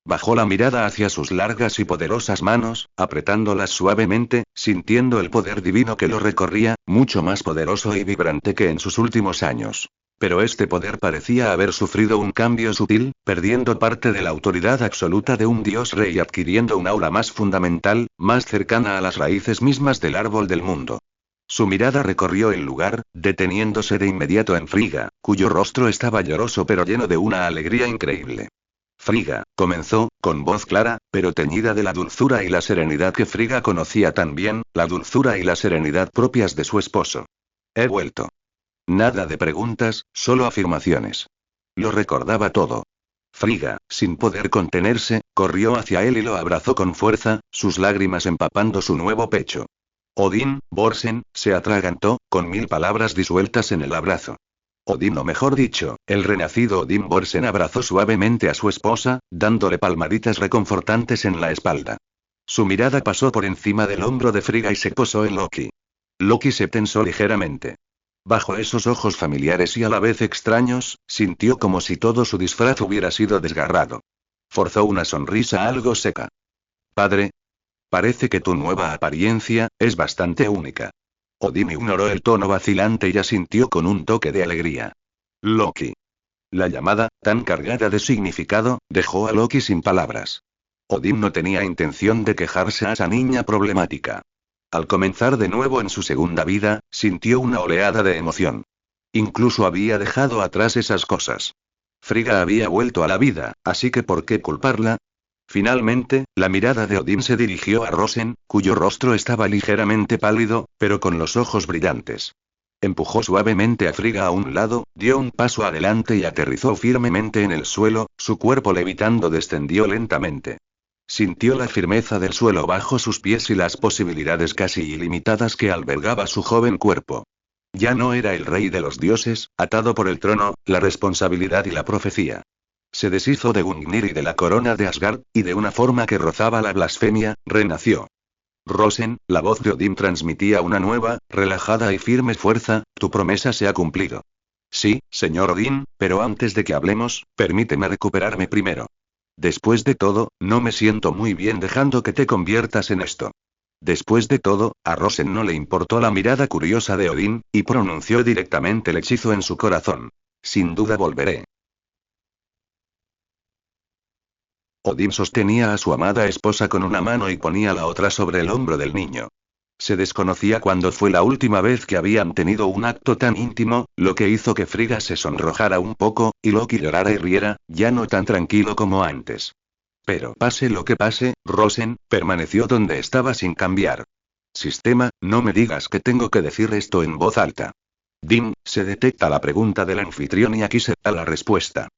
S1: Bajó la mirada hacia sus largas y poderosas manos, apretándolas suavemente, sintiendo el poder divino que lo recorría, mucho más poderoso y vibrante que en sus últimos años. Pero este poder parecía haber sufrido un cambio sutil, perdiendo parte de la autoridad absoluta de un dios rey y adquiriendo un aura más fundamental, más cercana a las raíces mismas del árbol del mundo. Su mirada recorrió el lugar, deteniéndose de inmediato en Frigga, cuyo rostro estaba lloroso pero lleno de una alegría increíble. Frigga, comenzó, con voz clara, pero teñida de la dulzura y la serenidad que Frigga conocía tan bien, la dulzura y la serenidad propias de su esposo. He vuelto. Nada de preguntas, solo afirmaciones. Lo recordaba todo. Frigga, sin poder contenerse, corrió hacia él y lo abrazó con fuerza, sus lágrimas empapando su nuevo pecho. Odín, Borsen, se atragantó, con 1000 palabras disueltas en el abrazo. Odín, o mejor dicho, el renacido Odín Borsen abrazó suavemente a su esposa, dándole palmaditas reconfortantes en la espalda. Su mirada pasó por encima del hombro de Frigga y se posó en Loki. Loki se tensó ligeramente. Bajo esos ojos familiares y a la vez extraños, sintió como si todo su disfraz hubiera sido desgarrado. Forzó una sonrisa algo seca. Padre. Parece que tu nueva apariencia es bastante única. Odín ignoró el tono vacilante y asintió con un toque de alegría. Loki. La llamada, tan cargada de significado, dejó a Loki sin palabras. Odín no tenía intención de quejarse a esa niña problemática. Al comenzar de nuevo en su segunda vida, sintió una oleada de emoción. Incluso había dejado atrás esas cosas. Frigga había vuelto a la vida, así que ¿por qué culparla? Finalmente, la mirada de Odín se dirigió a Rosen, cuyo rostro estaba ligeramente pálido, pero con los ojos brillantes. Empujó suavemente a Frigga a un lado, dio un paso adelante y aterrizó firmemente en el suelo, su cuerpo levitando descendió lentamente. Sintió la firmeza del suelo bajo sus pies y las posibilidades casi ilimitadas que albergaba su joven cuerpo. Ya no era el rey de los dioses, atado por el trono, la responsabilidad y la profecía. Se deshizo de Gungnir y de la corona de Asgard, y de una forma que rozaba la blasfemia, renació. Rosen, la voz de Odín transmitía una nueva, relajada y firme fuerza, tu promesa se ha cumplido. Sí, señor Odín, pero antes de que hablemos, permíteme recuperarme primero. Después de todo, no me siento muy bien dejando que te conviertas en esto. Después de todo, a Rosen no le importó la mirada curiosa de Odín, y pronunció directamente el hechizo en su corazón. Sin duda volveré. Odín sostenía a su amada esposa con una mano y ponía la otra sobre el hombro del niño. Se desconocía cuándo fue la última vez que habían tenido un acto tan íntimo, lo que hizo que Frigga se sonrojara un poco, y Loki llorara y riera, ya no tan tranquilo como antes. Pero pase lo que pase, Rosen permaneció donde estaba sin cambiar. Sistema, no me digas que tengo que decir esto en voz alta. Dim, se detecta la pregunta del anfitrión y aquí se da la respuesta.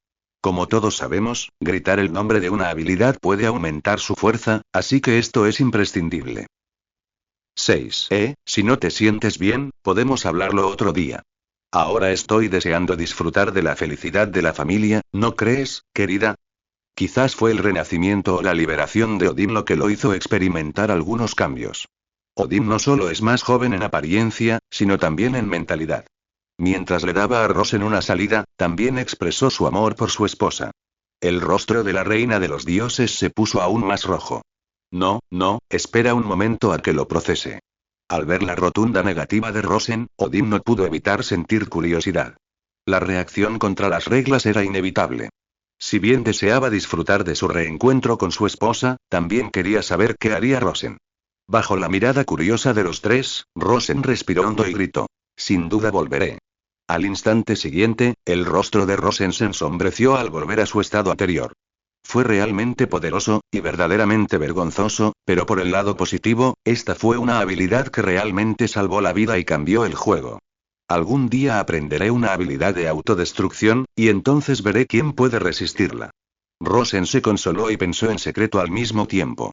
S1: Como todos sabemos, gritar el nombre de una habilidad puede aumentar su fuerza, así que esto es imprescindible. 6. Si no te sientes bien, podemos hablarlo otro día. Ahora estoy deseando disfrutar de la felicidad de la familia, ¿no crees, querida? Quizás fue el renacimiento o la liberación de Odín lo que lo hizo experimentar algunos cambios. Odín no solo es más joven en apariencia, sino también en mentalidad. Mientras le daba a Rosen una salida, también expresó su amor por su esposa. El rostro de la reina de los dioses se puso aún más rojo. No, espera un momento a que lo procese. Al ver la rotunda negativa de Rosen, Odín no pudo evitar sentir curiosidad. La reacción contra las reglas era inevitable. Si bien deseaba disfrutar de su reencuentro con su esposa, también quería saber qué haría Rosen. Bajo la mirada curiosa de los tres, Rosen respiró hondo y gritó. Sin duda volveré. Al instante siguiente, el rostro de Rosen se ensombreció al volver a su estado anterior. Fue realmente poderoso, y verdaderamente vergonzoso, pero por el lado positivo, esta fue una habilidad que realmente salvó la vida y cambió el juego. Algún día aprenderé una habilidad de autodestrucción, y entonces veré quién puede resistirla. Rosen se consoló y pensó en secreto al mismo tiempo.